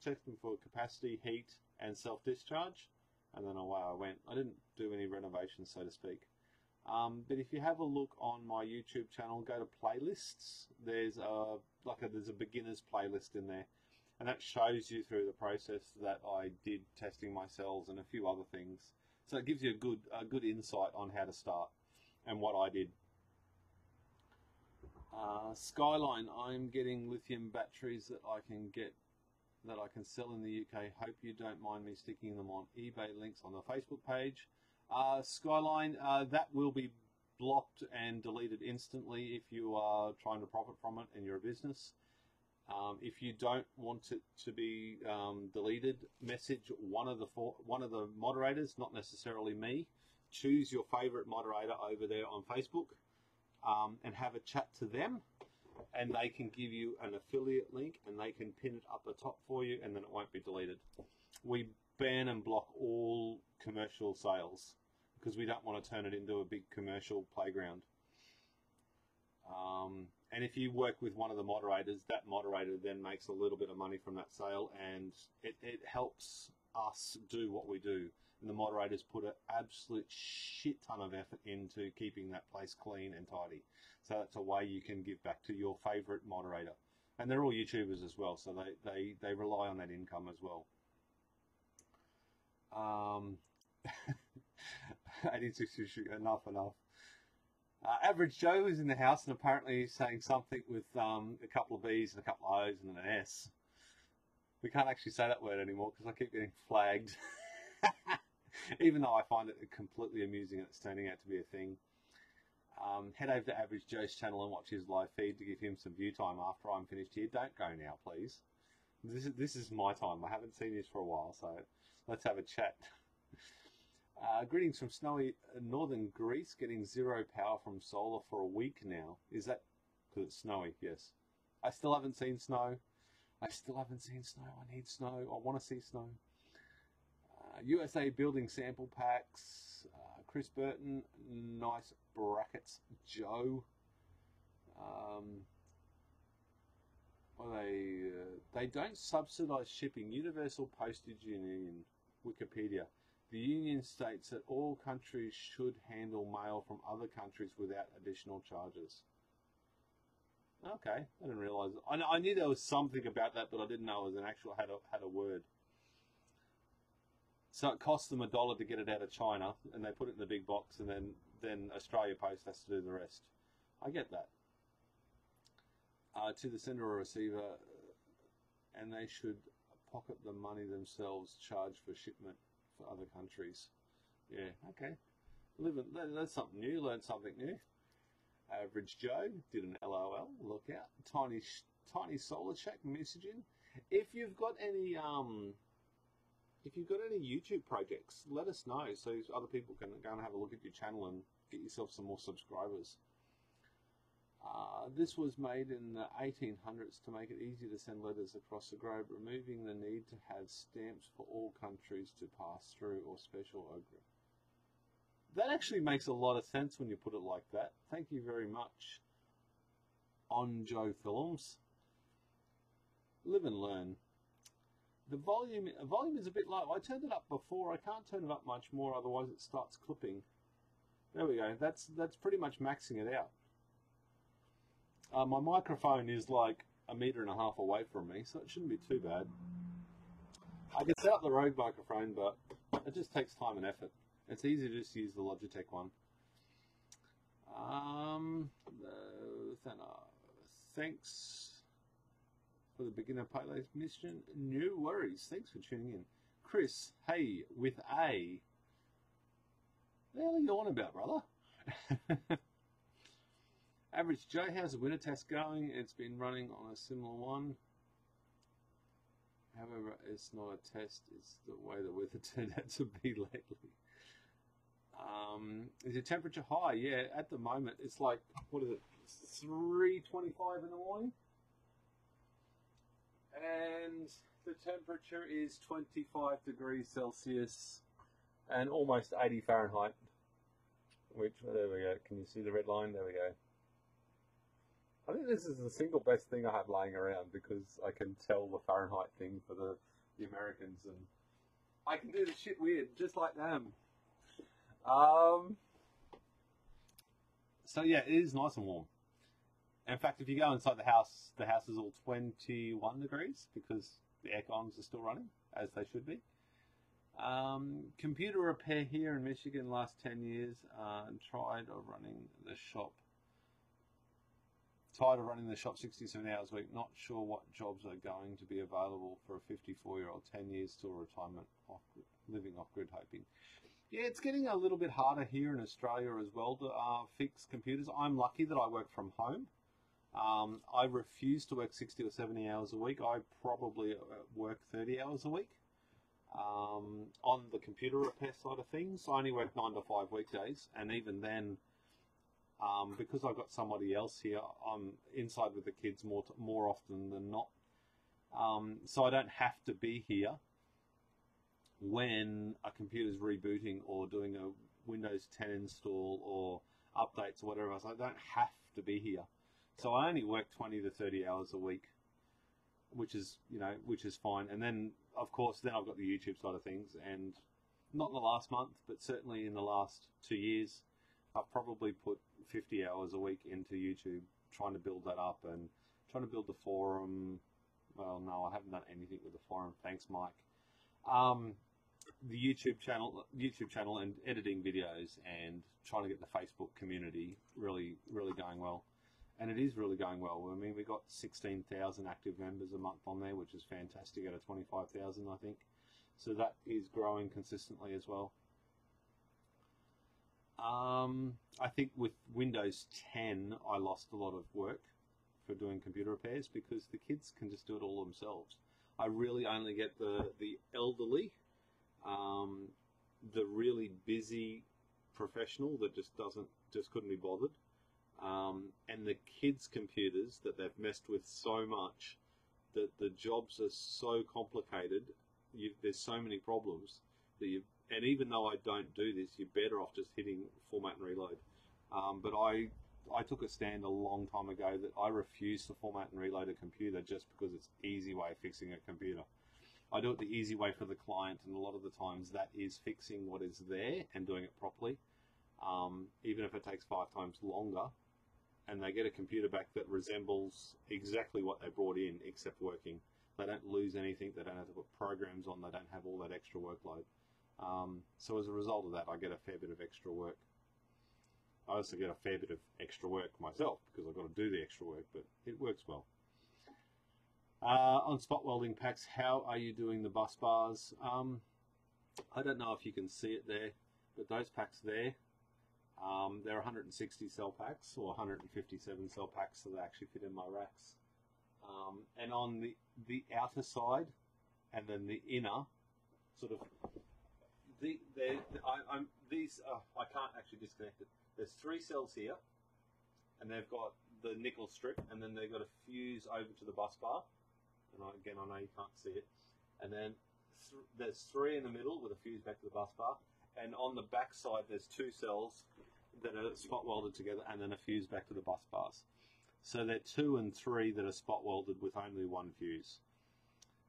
Checked them for capacity, heat, and self-discharge, and then away I went. I didn't do any renovations, so to speak. But if you have a look on my YouTube channel, go to playlists. There's a beginner's playlist in there, and that shows you through the process that I did testing my cells and a few other things. So it gives you a good insight on how to start and what I did. Skyline, I'm getting lithium batteries that I can sell in the UK. Hope you don't mind me sticking them on eBay links on the Facebook page. Skyline, that will be blocked and deleted instantly if you are trying to profit from it and you're a business. If you don't want it to be deleted, message one of the moderators, not necessarily me. Choose your favorite moderator over there on Facebook and have a chat to them, and they can give you an affiliate link and they can pin it up the top for you, and then it won't be deleted. We ban and block all commercial sales because we don't want to turn it into a big commercial playground. And if you work with one of the moderators, that moderator then makes a little bit of money from that sale, and it helps us do what we do. And the moderators put an absolute shit ton of effort into keeping that place clean and tidy. So that's a way you can give back to your favorite moderator. And they're all YouTubers as well, so they rely on that income as well. 86 enough. Average Joe is in the house, and apparently he's saying something with a couple of B's and a couple of O's and an S. We can't actually say that word anymore because I keep getting flagged. Even though I find it completely amusing and it's turning out to be a thing. Head over to Average Joe's channel and watch his live feed to give him some view time after I'm finished here. Don't go now, please. This is my time. I haven't seen this for a while, so let's have a chat. Greetings from snowy northern Greece, getting zero power from solar for a week now. Is that because it's snowy? Yes. I still haven't seen snow. I need snow. I want to see snow. USA building sample packs. Chris Burton, nice brackets. Joe. They don't subsidise shipping. Universal Postage Union. Wikipedia. The Union states that all countries should handle mail from other countries without additional charges. Okay, I didn't realise. I knew there was something about that, but I didn't know it was an actual had a word. So it costs them $1 to get it out of China, and they put it in the big box, and then Australia Post has to do the rest. I get that. To the sender or receiver, and they should pocket the money themselves, charge for shipment for other countries. Yeah, okay. That's something new. Learn something new. Average Joe did an LOL. Look out. Tiny Solar Check messaging. If you've got any YouTube projects, let us know so other people can go and have a look at your channel and get yourself some more subscribers. This was made in the 1800s to make it easy to send letters across the globe, removing the need to have stamps for all countries to pass through or special agreement. That actually makes a lot of sense when you put it like that. Thank you very much, On Joe Films. Live and learn. The volume is a bit low. I turned it up before. I can't turn it up much more, otherwise it starts clipping. There we go. That's pretty much maxing it out. My microphone is like 1.5 meters away from me, so it shouldn't be too bad. I can set up the Rode microphone, but it just takes time and effort. It's easy to just use the Logitech one. Thanks for the beginner playlist mission. No worries. Thanks for tuning in. Chris, hey, with a... What the hell are you on about, brother? Average Joe, how's the winter test going? It's been running on a similar one. However, it's not a test. It's the way the weather turned out to be lately. Is your temperature high? Yeah, at the moment it's like, what is it, 3:25 in the morning, and the temperature is 25 degrees Celsius and almost 80 Fahrenheit. Which, there we go. Can you see the red line? There we go. I think this is the single best thing I have laying around, because I can tell the Fahrenheit thing for the Americans, and I can do the shit weird just like them. So yeah, it is nice and warm. In fact, if you go inside the house is all 21 degrees because the air cons are still running, as they should be. Computer repair here in Michigan last 10 years. Tired of running the shop 67 hours a week. Not sure what jobs are going to be available for a 54-year-old, 10 years till retirement, living off grid hoping. Yeah, it's getting a little bit harder here in Australia as well to fix computers. I'm lucky that I work from home. I refuse to work 60 or 70 hours a week. I probably work 30 hours a week. On the computer repair side of things, I only work 9 to 5 weekdays, and even then, because I've got somebody else here, I'm inside with the kids more often than not. So I don't have to be here when a computer's rebooting or doing a Windows 10 install or updates or whatever else. I don't have to be here. So I only work 20 to 30 hours a week, which is fine. And then, of course, I've got the YouTube side of things, and not in the last month, but certainly in the last 2 years, I've probably put 50 hours a week into YouTube, trying to build that up and trying to build the forum. Well, no, I haven't done anything with the forum. Thanks, Mike. The YouTube channel and editing videos, and trying to get the Facebook community really going well. And it is really going well. I mean, we got 16,000 active members a month on there, which is fantastic out of 25,000, I think. So that is growing consistently as well. I think with Windows 10, I lost a lot of work for doing computer repairs because the kids can just do it all themselves. I really only get the elderly, the really busy professional that just couldn't be bothered. And the kids' computers that they've messed with so much that the jobs are so complicated. There's so many problems that and even though I don't do this, you're better off just hitting format and reload. But I took a stand a long time ago that I refuse to format and reload a computer just because it's an easy way of fixing a computer. I do it the easy way for the client, and a lot of the times that is fixing what is there and doing it properly. Even if it takes 5 times longer, and they get a computer back that resembles exactly what they brought in, except working. They don't lose anything, they don't have to put programs on, they don't have all that extra workload. So as a result of that, I get a fair bit of extra work. I also get a fair bit of extra work myself because I've got to do the extra work, but it works well. On spot welding packs, how are you doing the bus bars? I don't know if you can see it there, but those packs there, they're 160 cell packs or 157 cell packs, so they actually fit in my racks. And on the outer side and then the inner, sort of, I can't actually disconnect it. There's 3 cells here, and they've got the nickel strip, and then they've got a fuse over to the bus bar. And again, I know you can't see it. And then there's 3 in the middle with a fuse back to the bus bar. And on the back side, there's 2 cells that are spot welded together, and then a fuse back to the bus bars. So they're 2 and 3 that are spot welded with only 1 fuse.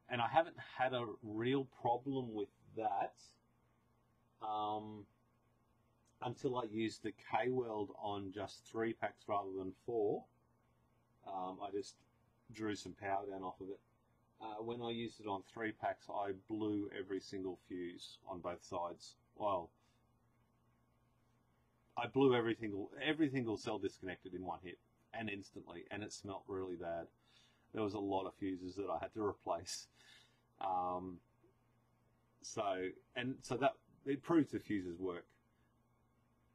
And I haven't had a real problem with that until I used the K-weld on just 3 packs rather than 4. I just drew some power down off of it. When I used it on 3 packs, I blew every single fuse on both sides. Well, I blew every single cell disconnected in one hit, and instantly, and it smelt really bad. There was a lot of fuses that I had to replace. So that it proves the fuses work.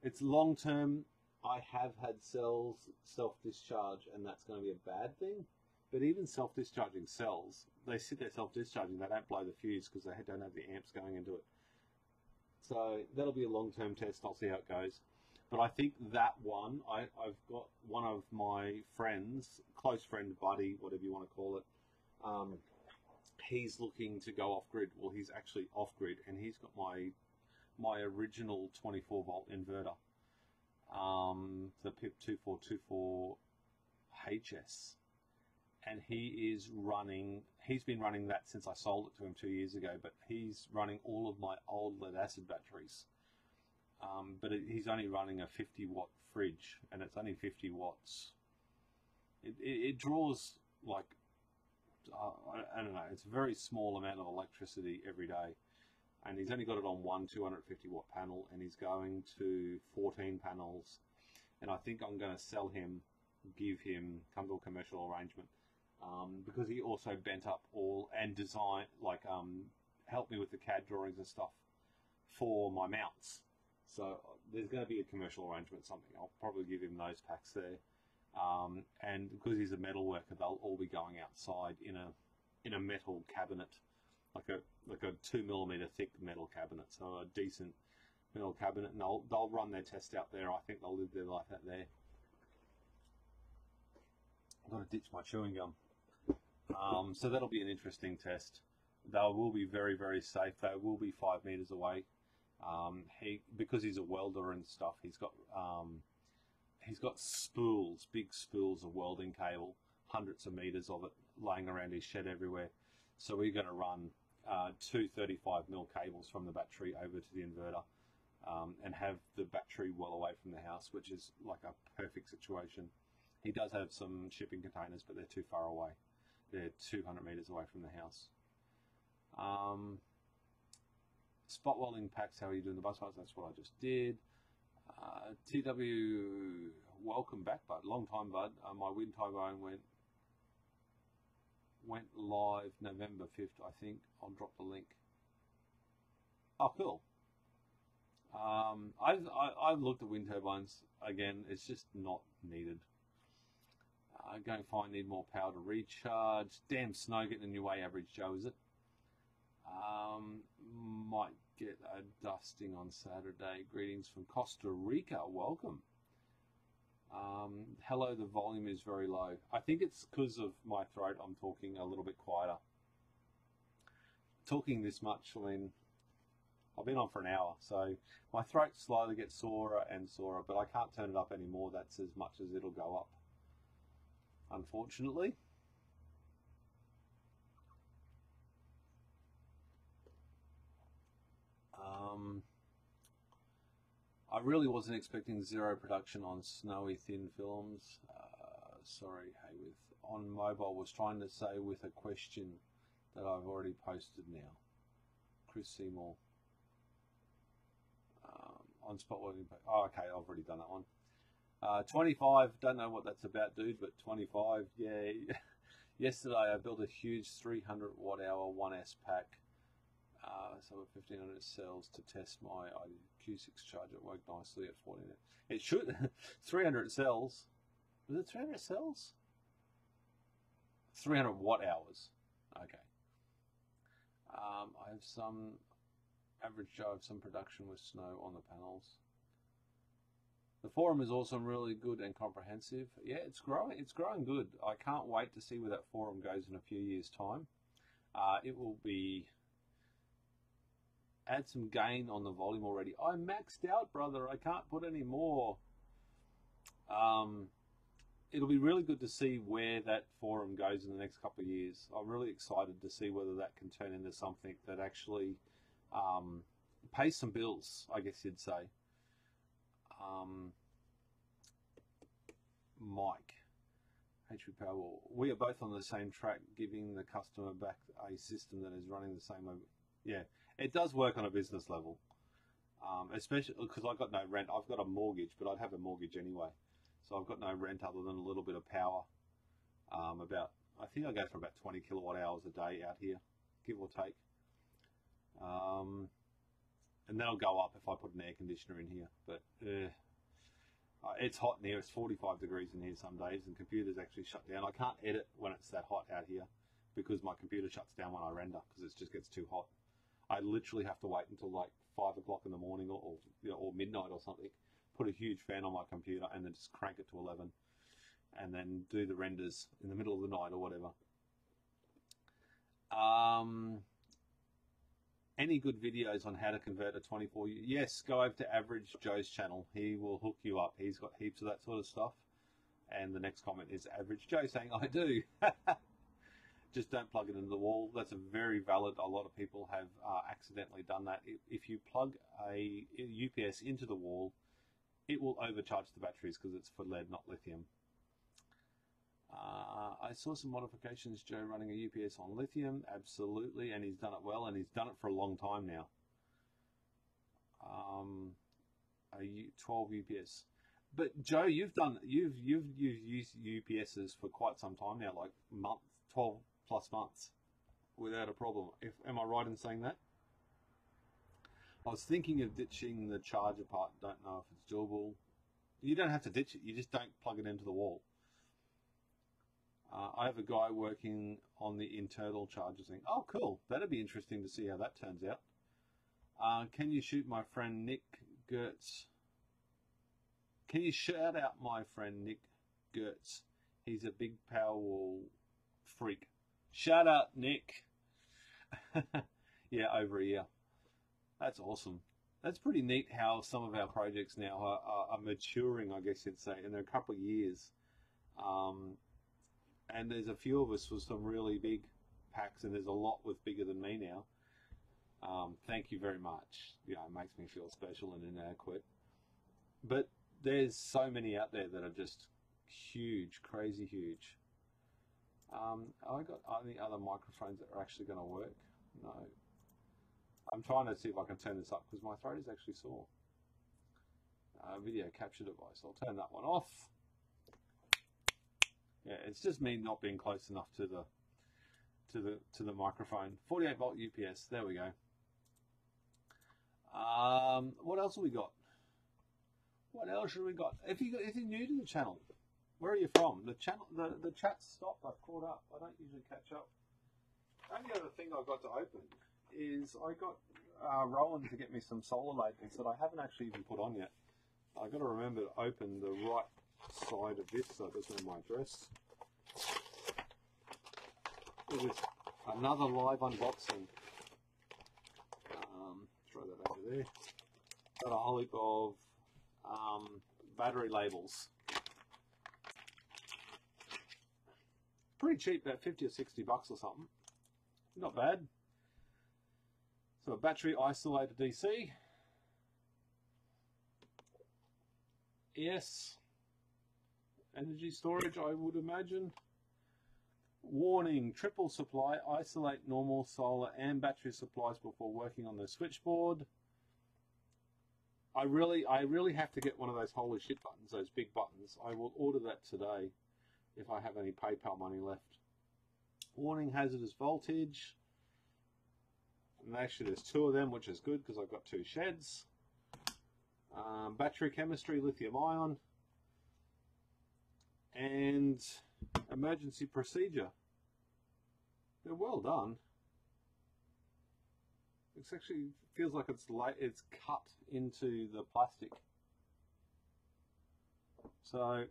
It's long term. I have had cells self-discharge, and that's going to be a bad thing. But even self-discharging cells, they sit there self-discharging. They don't blow the fuse because they don't have the amps going into it. So that'll be a long-term test. I'll see how it goes. But I think that one, I've got one of my friends, close friend, buddy, whatever you want to call it. He's looking to go off-grid. Well, he's actually off-grid, and he's got my original 24-volt inverter, the PIP 2424HS. And he's been running that since I sold it to him 2 years ago, but he's running all of my old lead-acid batteries. But he's only running a 50-watt fridge, and it's only 50 watts. It draws like, I don't know, it's a very small amount of electricity every day. And he's only got it on one 250-watt panel, and he's going to 14 panels. And I think I'm going to sell him, come to a commercial arrangement. Because he also bent up all and designed, helped me with the CAD drawings and stuff for my mounts. So there's going to be a commercial arrangement, something. I'll probably give him those packs there. And because he's a metal worker, they'll all be going outside in a metal cabinet, like a 2mm thick metal cabinet. So a decent metal cabinet, and they'll run their test out there. I think they'll live their life out there. I've got to ditch my chewing gum. So that'll be an interesting test. They will be very, very safe. They will be 5 meters away. Because he's a welder and stuff, he's got spools, big spools of welding cable, hundreds of meters of it laying around his shed everywhere. So we're going to run 2 35mm cables from the battery over to the inverter, and have the battery well away from the house, which is like a perfect situation. He does have some shipping containers, but they're too far away. They're 200 meters away from the house. Spot welding packs, how are you doing the bus bars? That's what I just did. TW, welcome back, bud. Long time, bud. My wind turbine went live November 5th, I think. I'll drop the link. Oh, cool. I've looked at wind turbines again. It's just not needed. Going fine, need more power to recharge. Damn snow getting in your way, average Joe, is it? Might get a dusting on Saturday. Greetings from Costa Rica. Welcome. Hello, the volume is very low. I think it's because of my throat. I'm talking a little bit quieter. Talking this much, I mean, I've been on for an hour, so my throat slowly gets sorer and sorer, but I can't turn it up anymore. That's as much as it'll go up, unfortunately. I really wasn't expecting zero production on snowy thin films. Sorry, Hayworth. On mobile, was trying to say with a question that I've already posted now. Chris Seymour. On spot welding. Oh, okay, I've already done that one. 25, don't know what that's about, dude, but 25, yeah. Yesterday I built a huge 300 watt hour 1S pack. So with 1500 cells to test my Q6 charger. It worked nicely at 14. It should. 300 cells. Was it 300 cells? 300 watt hours. Okay. I have some average Joe of some production with snow on the panels. The forum is also really good and comprehensive. Yeah, it's growing. It's growing good. I can't wait to see where that forum goes in a few years' time. It will be. Add some gain on the volume already. I maxed out, brother. I can't put any more. It'll be really good to see where that forum goes in the next couple of years. I'm really excited to see whether that can turn into something that actually pays some bills, I guess you'd say. Mike, HBPowerwall. We are both on the same track, giving the customer back a system that is running the same. Yeah, it does work on a business level, especially because I've got no rent. I've got a mortgage, but I'd have a mortgage anyway. So I've got no rent other than a little bit of power. I think I go for about 20 kilowatt hours a day out here, give or take. And that'll go up if I put an air conditioner in here. But it's hot in here. It's 45 degrees in here some days, and computers actually shut down. I can't edit when it's that hot out here because my computer shuts down when I render because it just gets too hot. I literally have to wait until like 5 o'clock in the morning or midnight or something, put a huge fan on my computer and then just crank it to 11 and then do the renders in the middle of the night or whatever. Any good videos on how to convert a 24? Yes, go over to Average Joe's channel. He will hook you up. He's got heaps of that sort of stuff. And the next comment is Average Joe saying, I do. Just don't plug it into the wall. That's a very valid. A lot of people have accidentally done that. If you plug a UPS into the wall, it will overcharge the batteries because it's for lead, not lithium. I saw some modifications, Joe, running a UPS on lithium. Absolutely, and he's done it well, and he's done it for a long time now. A 12 UPS. But Joe, you've used UPSs for quite some time now, like 12 plus months, without a problem. Am I right in saying that? I was thinking of ditching the charger part. Don't know if it's doable. You don't have to ditch it. You just don't plug it into the wall. I have a guy working on the internal charger thing. Oh, cool. That'd be interesting to see how that turns out. Can you shoot my friend Nick Gertz? Can you shout out my friend Nick Gertz? He's a big Powerwall freak. Shout out, Nick. Yeah, over a year. That's awesome. That's pretty neat how some of our projects now are maturing, I guess you'd say, in a couple of years. And there's a few of us with some really big packs, and there's a lot with bigger than me now. Thank you very much. You know, it makes me feel special and inadequate. But there's so many out there that are just huge, crazy huge. I got any other microphones that are actually going to work? No. I'm trying to see if I can turn this up because my throat is actually sore. Video capture device. I'll turn that one off. Yeah, it's just me not being close enough to the microphone. 48 volt UPS. There we go. What else have we got? What else have we got? If you're new to the channel, where are you from? The channel, the chat stopped. I've caught up. I don't usually catch up. The only other thing I got to open is I got Roland to get me some solar labels that I haven't actually even put on yet. I've got to remember to open the right side of this so it doesn't know my address. It was another live unboxing. Throw that over there. Got a whole heap of battery labels. Pretty cheap, about 50 or 60 bucks or something. Not bad. So a battery isolator DC. Yes. Energy storage, I would imagine. Warning, triple supply, isolate normal, solar and battery supplies before working on the switchboard. I really have to get one of those holy shit buttons, those big buttons. I will order that today if I have any PayPal money left. Warning, hazardous voltage. And actually there's two of them, which is good because I've got two sheds. Battery chemistry, lithium ion. And emergency procedure. They're well done. It actually feels like it's cut into the plastic. So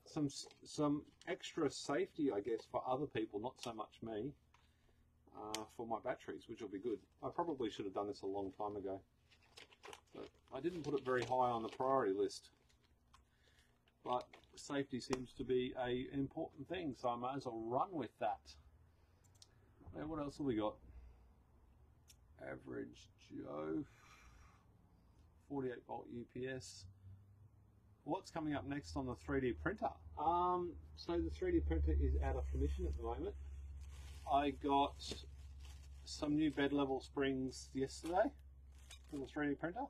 some extra safety, I guess, for other people, not so much me, for my batteries, which will be good. I probably should have done this a long time ago, but I didn't put it very high on the priority list. But safety seems to be an important thing, so I might as well run with that. And what else have we got? Average Joe, 48 volt UPS. what's coming up next on the 3D printer? So the 3D printer is out of commission at the moment. I got some new bed level springs yesterday for the 3D printer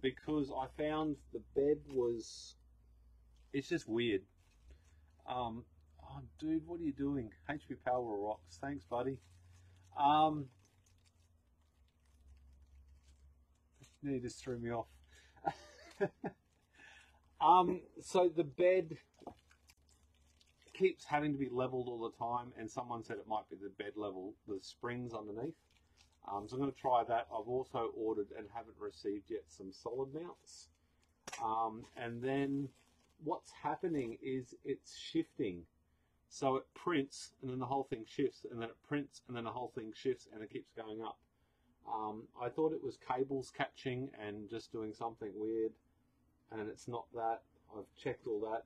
because I found the bed was, it's just weird. Oh dude, what are you doing? HBPowerwall rocks, thanks buddy. He just threw me off. So the bed keeps having to be leveled all the time, and someone said it might be the bed level, the springs underneath. So I'm going to try that. I've also ordered and haven't received yet some solid mounts. And then what's happening is it's shifting. So it prints and then the whole thing shifts, and then it prints and then the whole thing shifts, and it keeps going up. I thought it was cables catching and just doing something weird, and it's not that. I've checked all that.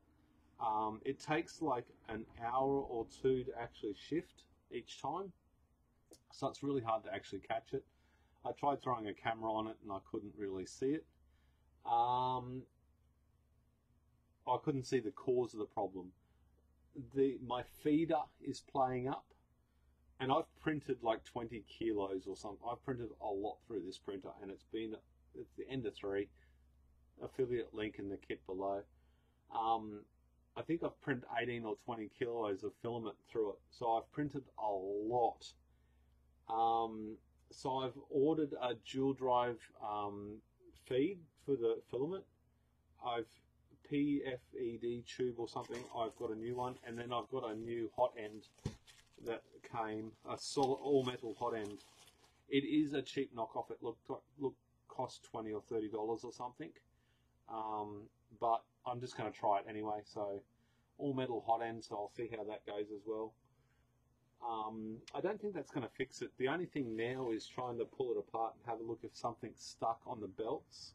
It takes like an hour or two to actually shift each time, so it's really hard to actually catch it. I tried throwing a camera on it and I couldn't really see it. I couldn't see the cause of the problem. My feeder is playing up, and I've printed like 20 kilos or something. I've printed a lot through this printer, and it's the Ender 3. Affiliate link in the kit below. I think I've printed 18 or 20 kilos of filament through it, so I've printed a lot. So I've ordered a dual drive feed for the filament. I've PFED tube or something. I've got a new one, and then I've got a new hot end that came, a solid all metal hot end. It is a cheap knockoff. It cost $20 or $30 or something, but I'm just going to try it anyway. So all metal hot end, so I'll see how that goes as well. I don't think that's going to fix it. The only thing now is trying to pull it apart and have a look if something's stuck on the belts,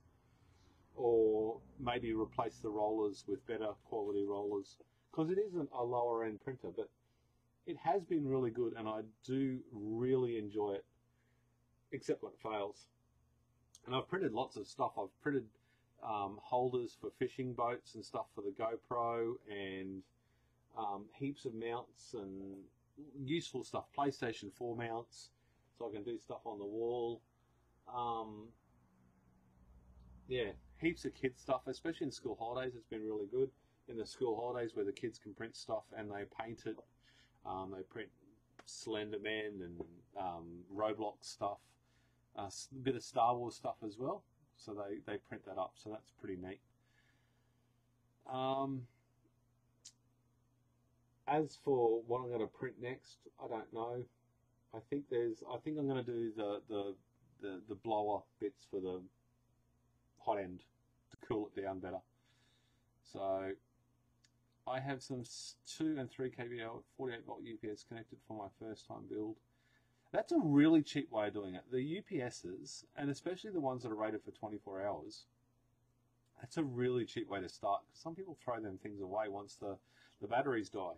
or maybe replace the rollers with better quality rollers, because it isn't a lower end printer, but it has been really good and I do really enjoy it, except when it fails. And I've printed lots of stuff. I've printed holders for fishing boats and stuff for the GoPro, and heaps of mounts and useful stuff, PlayStation 4 mounts, so I can do stuff on the wall. Yeah, heaps of kids stuff, especially in school holidays. It's been really good in the school holidays where the kids can print stuff and they paint it. They print Slenderman and Roblox stuff, a bit of Star Wars stuff as well. So they print that up, so that's pretty neat. As for what I'm going to print next, I don't know. I think I'm going to do the blower bits for the hot end to cool it down better. So I have some 2 and 3 kVA 48 volt UPS connected for my first time build. That's a really cheap way of doing it. The UPSs, and especially the ones that are rated for 24 hours, that's a really cheap way to start. Some people throw them things away once the batteries die.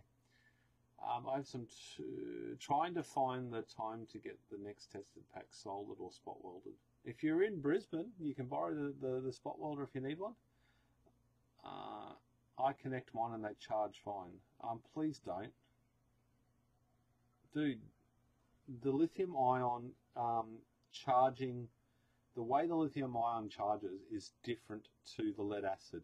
I have some trying to find the time to get the next tested pack soldered or spot welded. If you're in Brisbane, you can borrow the spot welder if you need one. I connect mine and they charge fine. Please don't. Dude, the lithium ion charging, the way the lithium ion charges is different to the lead acid.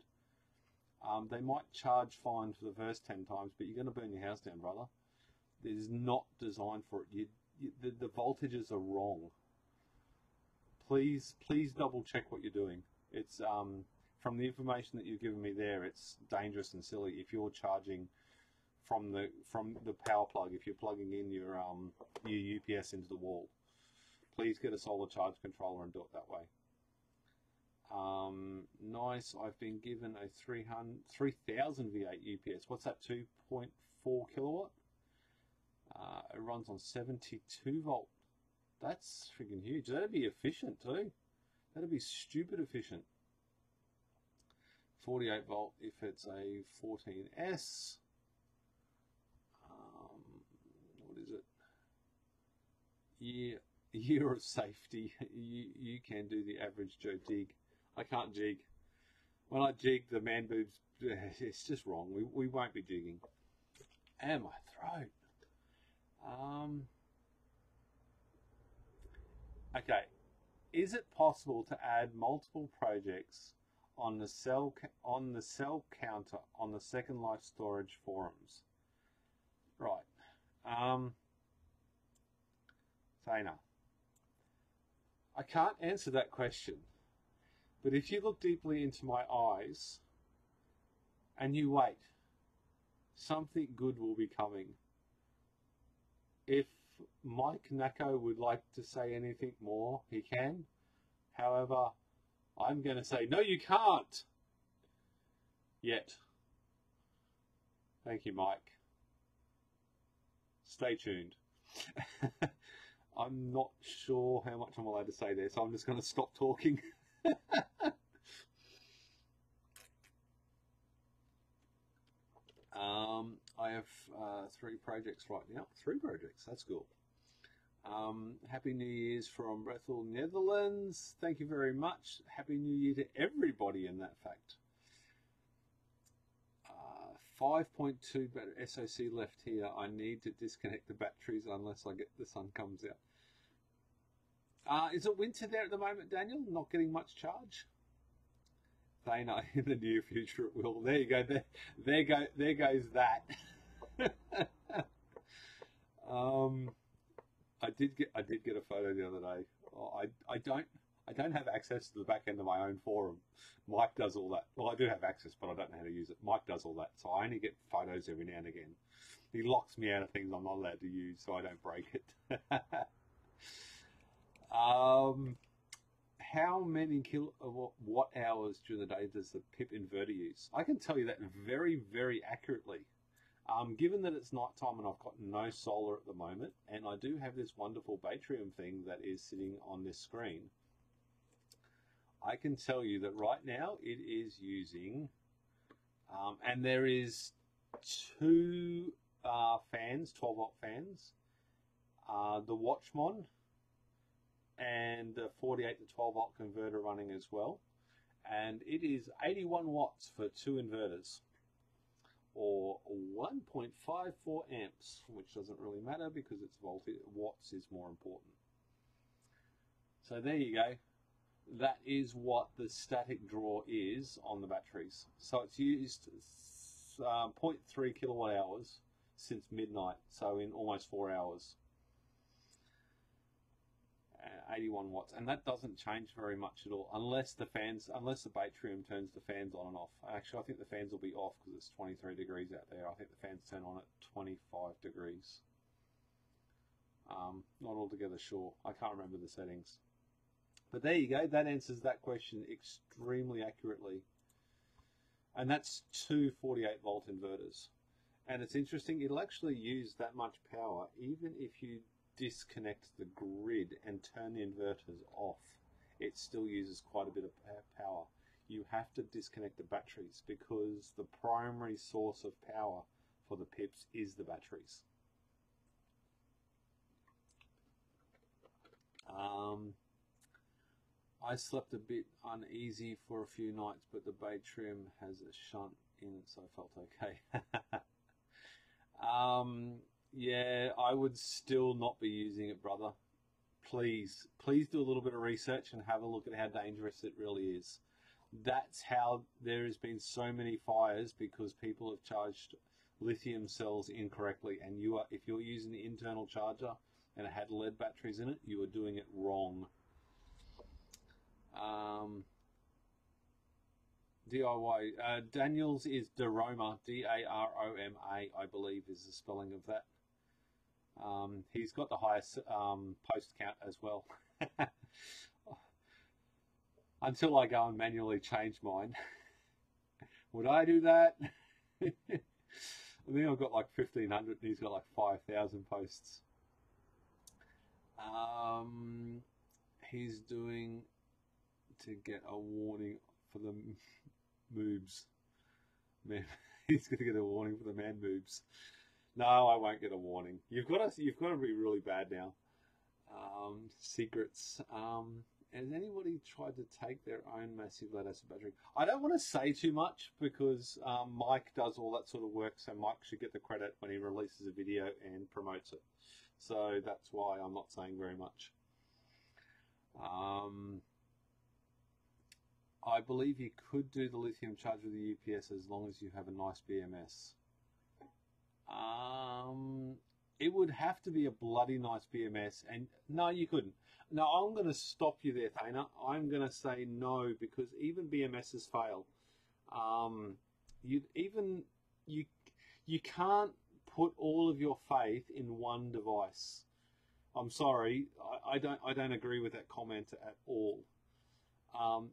They might charge fine for the first 10 times, but you're going to burn your house down, brother. It is not designed for it. The voltages are wrong. Please double check what you're doing. It's from the information that you've given me there, it's dangerous and silly if you're charging from the power plug. If you're plugging in your UPS into the wall, please get a solar charge controller and do it that way. Nice. I've been given a 3000 V8 UPS. What's that? 2.4 kilowatt. It runs on 72 volt. That's freaking huge. That'd be efficient too. That'd be stupid efficient. 48 volt if it's a 14S. What is it? Year of safety. You can do the average Joe dig. I can't jig. when I jig the man boobs, it's just wrong. We won't be jigging. And my throat. Okay. Is it possible to add multiple projects on the cell counter on the Secondlife storage forums? Right. Thana, I can't answer that question, but if you look deeply into my eyes and you wait, something good will be coming. If Mike Nacko would like to say anything more, he can. However, I'm going to say, no, you can't. Yet. Thank you, Mike. Stay tuned. I'm not sure how much I'm allowed to say there, so I'm just going to stop talking. I have 3 projects right now. 3 projects, that's cool. Happy New Year's from Brethel, Netherlands. Thank you very much. Happy New Year to everybody in that fact. 5.2 SoC left here. I need to disconnect the batteries unless the sun comes out. Is it winter there at the moment, Daniel? Not getting much charge? Thana, in the near future it will. There you go. There goes that. I did get a photo the other day. Oh, I don't have access to the back end of my own forum. Mike does all that. Well, I do have access, but I don't know how to use it. Mike does all that, so I only get photos every now and again. He locks me out of things I'm not allowed to use, so I don't break it. How many kilowatt hours during the day does the PIP inverter use? I can tell you that very, very accurately. Given that it's night time and I've got no solar at the moment, and I do have this wonderful Batrium thing that is sitting on this screen, I can tell you that right now it is using, and there is 2 fans, 12-watt fans, the Watchmon, and the 48 to 12-watt converter running as well, and it is 81 watts for 2 inverters, or 1.54 amps, which doesn't really matter because it's voltage. Watts is more important. So there you go. That is what the static draw is on the batteries. So it's used 0.3 kilowatt hours since midnight, so in almost 4 hours. 81 watts, and that doesn't change very much at all unless the Batrium turns the fans on and off. Actually, I think the fans will be off because it's 23 degrees out there. I think the fans turn on at 25 degrees. Not altogether sure. I can't remember the settings. But there you go. That answers that question extremely accurately. And that's 2 48-volt inverters. And it's interesting, it'll actually use that much power even if you disconnect the grid and turn the inverters off. It still uses quite a bit of power. You have to disconnect the batteries because the primary source of power for the PIPs is the batteries. I slept a bit uneasy for a few nights, but the Batrium has a shunt in it, so I felt okay. Yeah, I would still not be using it, brother. Please do a little bit of research and have a look at how dangerous it really is. That's how there has been so many fires, because people have charged lithium cells incorrectly, and if you're using the internal charger and it had lead batteries in it, you are doing it wrong. DIY. Daniel's is Daroma, D-A-R-O-M-A, I believe is the spelling of that. He's got the highest post count as well. Until I go and manually change mine. Would I do that? I think I've got like 1,500 and he's got like 5,000 posts. He's doing to get a warning for the moobs. Man, he's going to get a warning for the man moobs. No, I won't get a warning. You've got to be really bad now. Secrets. Has anybody tried to take their own massive lead acid battery? I don't want to say too much because Mike does all that sort of work, so Mike should get the credit when he releases a video and promotes it. So that's why I'm not saying very much. I believe you could do the lithium charge with the UPS as long as you have a nice BMS. It would have to be a bloody nice BMS, and no, you couldn't. No, I'm going to stop you there, Thana. I'm going to say no, because even BMSs fail. You can't put all of your faith in one device. I'm sorry, I don't agree with that comment at all.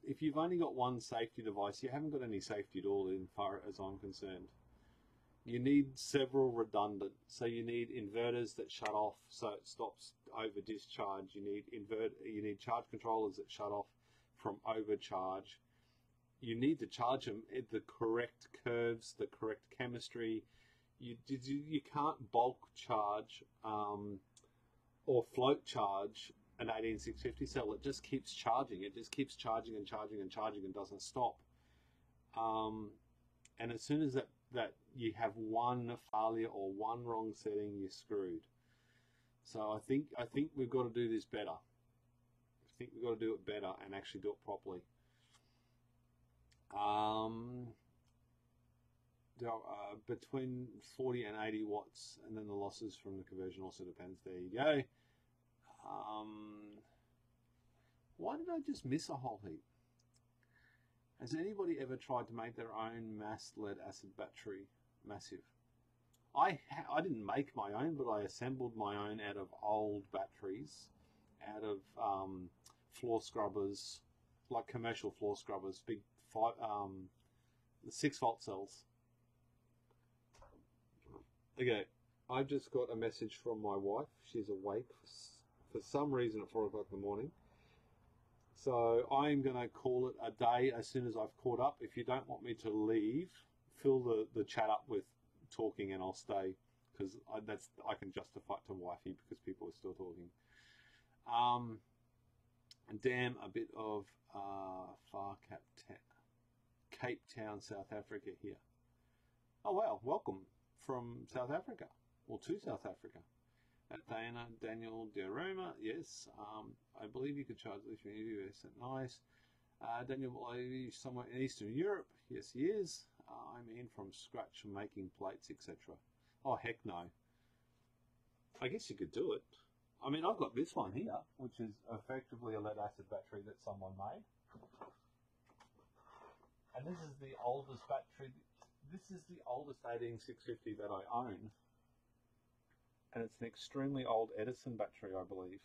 If you've only got one safety device, you haven't got any safety at all, in far as I'm concerned. You need several redundant. So you need inverters that shut off so it stops over discharge. You need charge controllers that shut off from overcharge. You need to charge them at the correct curves, the correct chemistry. You can't bulk charge or float charge an 18650 cell. It just keeps charging. It just keeps charging and charging and charging and doesn't stop. And as soon as that you have one failure or one wrong setting, you're screwed. So I think we've got to do this better. I think we've got to do it better and actually do it properly. Between 40 and 80 watts, and then the losses from the conversion also depends. There you go. Why did I just miss a whole heap? Has anybody ever tried to make their own mass lead acid battery massive? I didn't make my own, but I assembled my own out of old batteries, out of floor scrubbers, like commercial floor scrubbers, big 6-volt cells. Okay, I've just got a message from my wife. She's awake for some reason at 4 o'clock in the morning. So I'm going to call it a day as soon as I've caught up. If you don't want me to leave, fill the chat up with talking and I'll stay, because I can justify it to wifey because people are still talking. Damn, a bit of Cape Town, South Africa here. Oh wow, welcome from South Africa, or to South Africa. Diana, Daniel Diaroma, yes. I believe you could charge lithium in the US. Nice. Daniel, I live somewhere in Eastern Europe. Yes, he is. I'm in from scratch, making plates, etc. Oh, heck no. I guess you could do it. I mean, I've got this one here, which is effectively a lead acid battery that someone made. And this is the oldest battery. This is the oldest 18650 that I own. And it's an extremely old Edison battery, I believe,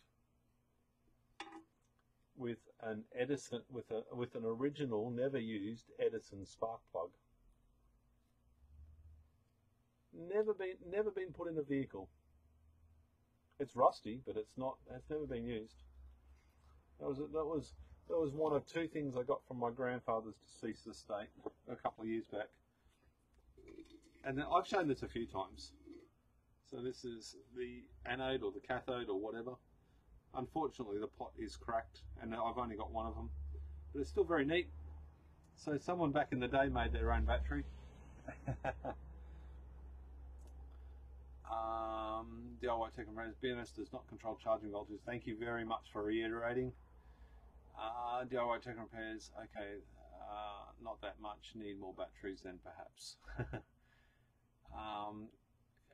with an Edison, with an original, never used Edison spark plug. Never been put in a vehicle. It's rusty, but it's never been used. That was one of two things I got from my grandfather's deceased estate a couple of years back. And then I've shown this a few times. So this is the anode or the cathode or whatever. Unfortunately, the pot is cracked and I've only got one of them, but it's still very neat. So someone back in the day made their own battery. DIY Tech and Friends, BMS does not control charging voltage. Thank you very much for reiterating. DIY Tech and Repairs, okay, not that much, need more batteries then perhaps.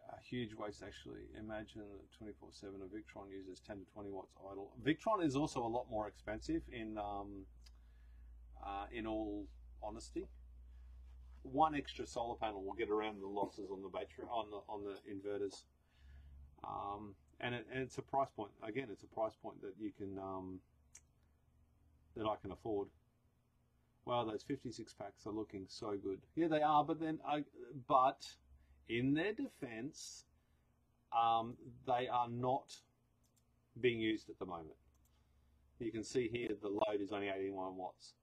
A huge waste actually. Imagine 24/7 a Victron uses 10 to 20 watts idle. Victron is also a lot more expensive in all honesty. One extra solar panel will get around the losses on the battery, on the inverters. And it's a price point. Again, it's a price point that you can that I can afford. Wow, those 56 packs are looking so good. Yeah, they are. But then, in their defense, they are not being used at the moment. You can see here the load is only 81 watts.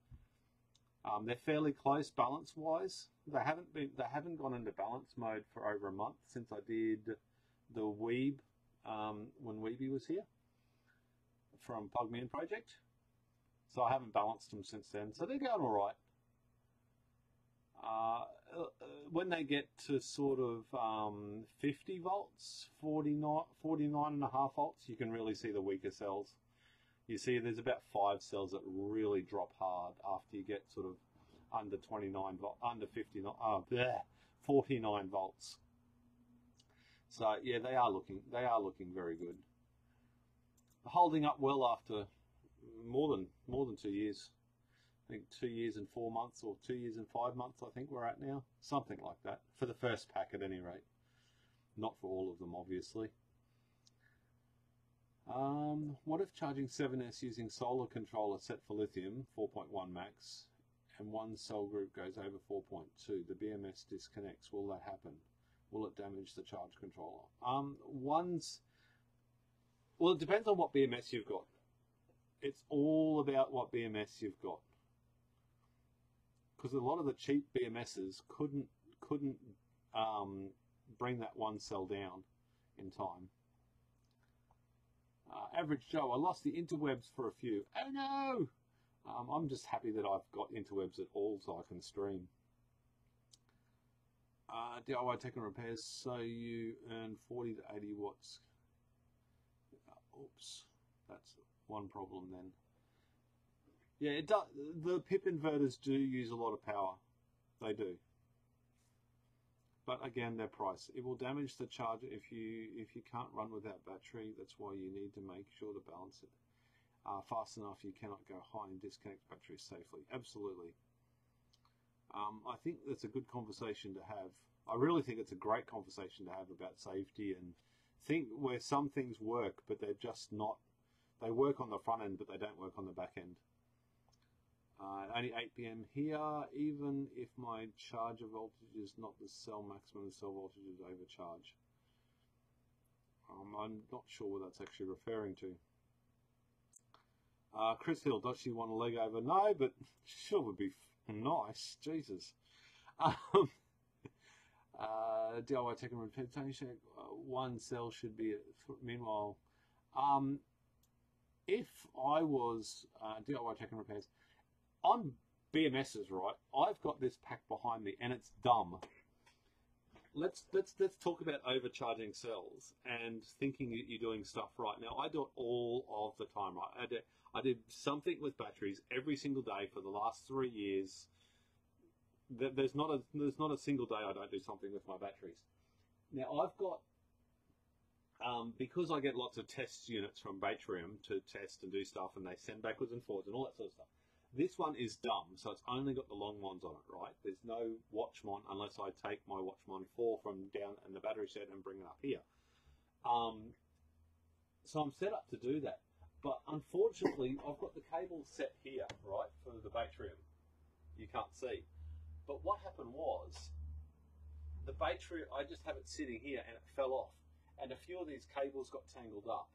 They're fairly close balance-wise. They haven't gone into balance mode for over a month since I did the Weeb when Weeby was here from Plug Me In Project. So I haven't balanced them since then. So they're going all right. When they get to sort of 50 volts, 49.5 volts, you can really see the weaker cells. You see there's about 5 cells that really drop hard after you get sort of under 29 volt, under 49 volts. So yeah, they are looking very good. Holding up well after more than 2 years. I think 2 years and 4 months, or 2 years and 5 months, I think we're at now. Something like that. For the first pack at any rate. Not for all of them, obviously. What if charging 7S using solar controller set for lithium, 4.1 max, and one cell group goes over 4.2, the BMS disconnects? Will that happen? Will it damage the charge controller? Well, it depends on what BMS you've got. It's all about what BMS you've got. Because a lot of the cheap BMSs couldn't bring that one cell down in time. Average Joe, I lost the interwebs for a few. Oh no! I'm just happy that I've got interwebs at all so I can stream. DIY tech and repairs, so you earn 40 to 80 watts. Oops, that's one problem then. Yeah, it does. The PIP inverters do use a lot of power. They do. But again, their price. It will damage the charger if you can't run without battery. That's why you need to make sure to balance it fast enough. You cannot go high and disconnect batteries safely. Absolutely. I think that's a good conversation to have. I really think it's a great conversation to have about safety, and think where some things work, but they're just not. They work on the front end, but they don't work on the back end. Only 8 p.m. here, even if my charger voltage is not the cell maximum, the cell voltage is overcharge. I'm not sure what that's actually referring to. Chris Hill, does she want a leg over? No, but sure would be nice. Jesus. DIY tech and repair. One cell should be. Meanwhile, if I was DIY tech and repairs on BMSs, right? I've got this pack behind me, and it's dumb. Let's talk about overcharging cells and thinking that you're doing stuff right. Now, I do it all of the time, right? I did something with batteries every single day for the last 3 years. There's not a single day I don't do something with my batteries. Now, I've got because I get lots of test units from Batrium to test and do stuff, and they send backwards and forwards and all that sort of stuff. This one is dumb, so it's only got the long ones on it, right? There's no Watchmon unless I take my Watchmon 4 from down in the battery set and bring it up here. So I'm set up to do that. But unfortunately, I've got the cable set here, right, for the Batrium. You can't see. But what happened was, the Batrium, I just have it sitting here and it fell off. And a few of these cables got tangled up.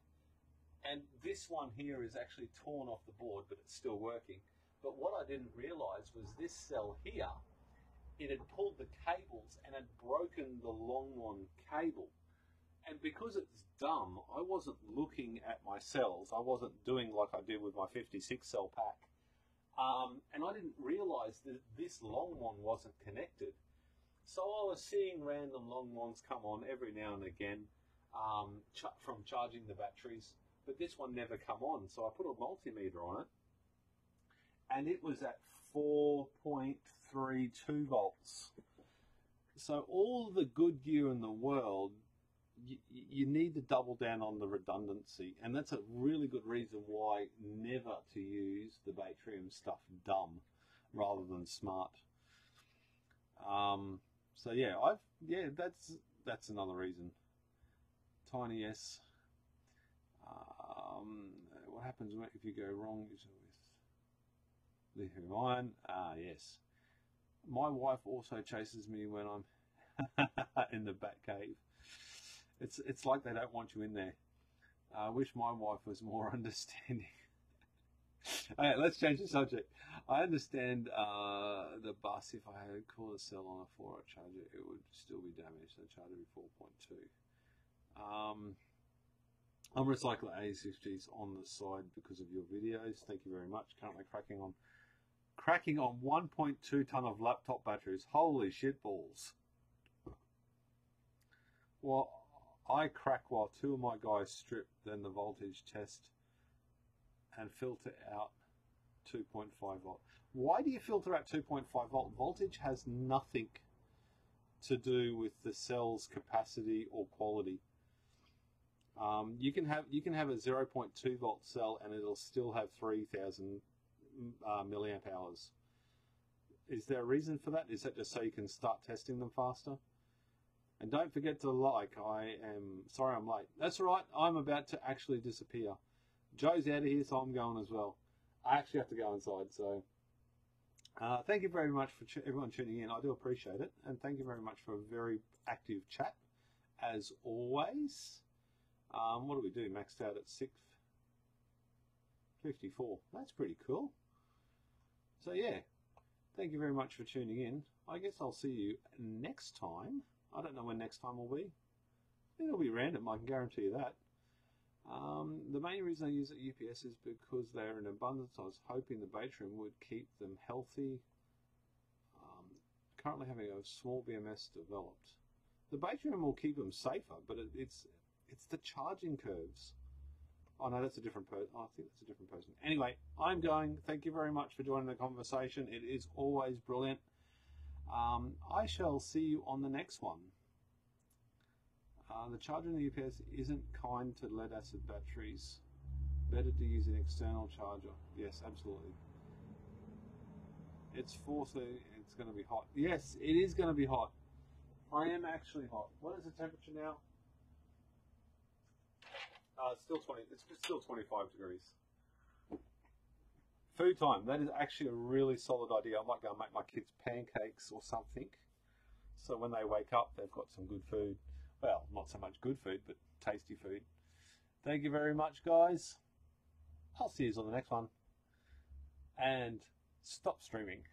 And this one here is actually torn off the board, but it's still working. But what I didn't realize was this cell here, it had pulled the cables and had broken the long one cable. And because it's dumb, I wasn't looking at my cells. I wasn't doing like I did with my 56 cell pack. And I didn't realize that this long one wasn't connected. So I was seeing random long ones come on every now and again from charging the batteries. But this one never come on. So I put a multimeter on it. And it was at 4.32 volts. So all the good gear in the world, you need to double down on the redundancy. And that's a really good reason why never to use the Batrium stuff dumb rather than smart. So yeah, that's another reason. Tiny S. What happens if you go wrong with lithium ion? Yes. My wife also chases me when I'm in the bat cave. It's like they don't want you in there. I wish my wife was more understanding. Okay, let's change the subject. I understand the bus, if I had called a cell on a 4-hour charger, it would still be damaged. The charger would be 4.2. I'm recycling A6Gs on the side because of your videos. Thank you very much. Currently cracking on 1.2 ton of laptop batteries. Holy shit balls. Well, I crack while two of my guys strip, then the voltage test and filter out 2.5 volt. Why do you filter out 2.5 volt? Voltage has nothing to do with the cell's capacity or quality. You can have a 0.2 volt cell and it'll still have 3,000 milliamp hours. Is there a reason for that? Is that just so you can start testing them faster? And don't forget to like. Sorry I'm late. That's all right. I'm about to actually disappear. Joe's out of here, so I'm going as well. I actually have to go inside. So thank you very much for everyone tuning in. I do appreciate it. And thank you very much for a very active chat, as always. What do we do? Maxed out at 6:54. That's pretty cool. So yeah, thank you very much for tuning in. I guess I'll see you next time. I don't know when next time will be. It'll be random, I can guarantee you that. The main reason I use UPS is because they're in abundance. I was hoping the battery would keep them healthy. Currently having a small BMS developed. The battery will keep them safer, but it's the charging curves. Oh no, that's a different person. Oh, I think that's a different person. Anyway, I'm going. Thank you very much for joining the conversation. It is always brilliant. I shall see you on the next one. The charger in the UPS isn't kind to lead acid batteries. Better to use an external charger. Yes, absolutely. It's 4:30. It's going to be hot. Yes, it is going to be hot. I am actually hot. What is the temperature now? It's still 20. It's still 25 degrees. Food time. That is actually a really solid idea. I might go and make my kids pancakes or something, so when they wake up, they've got some good food. Well, not so much good food, but tasty food. Thank you very much, guys. I'll see you on the next one. And stop streaming.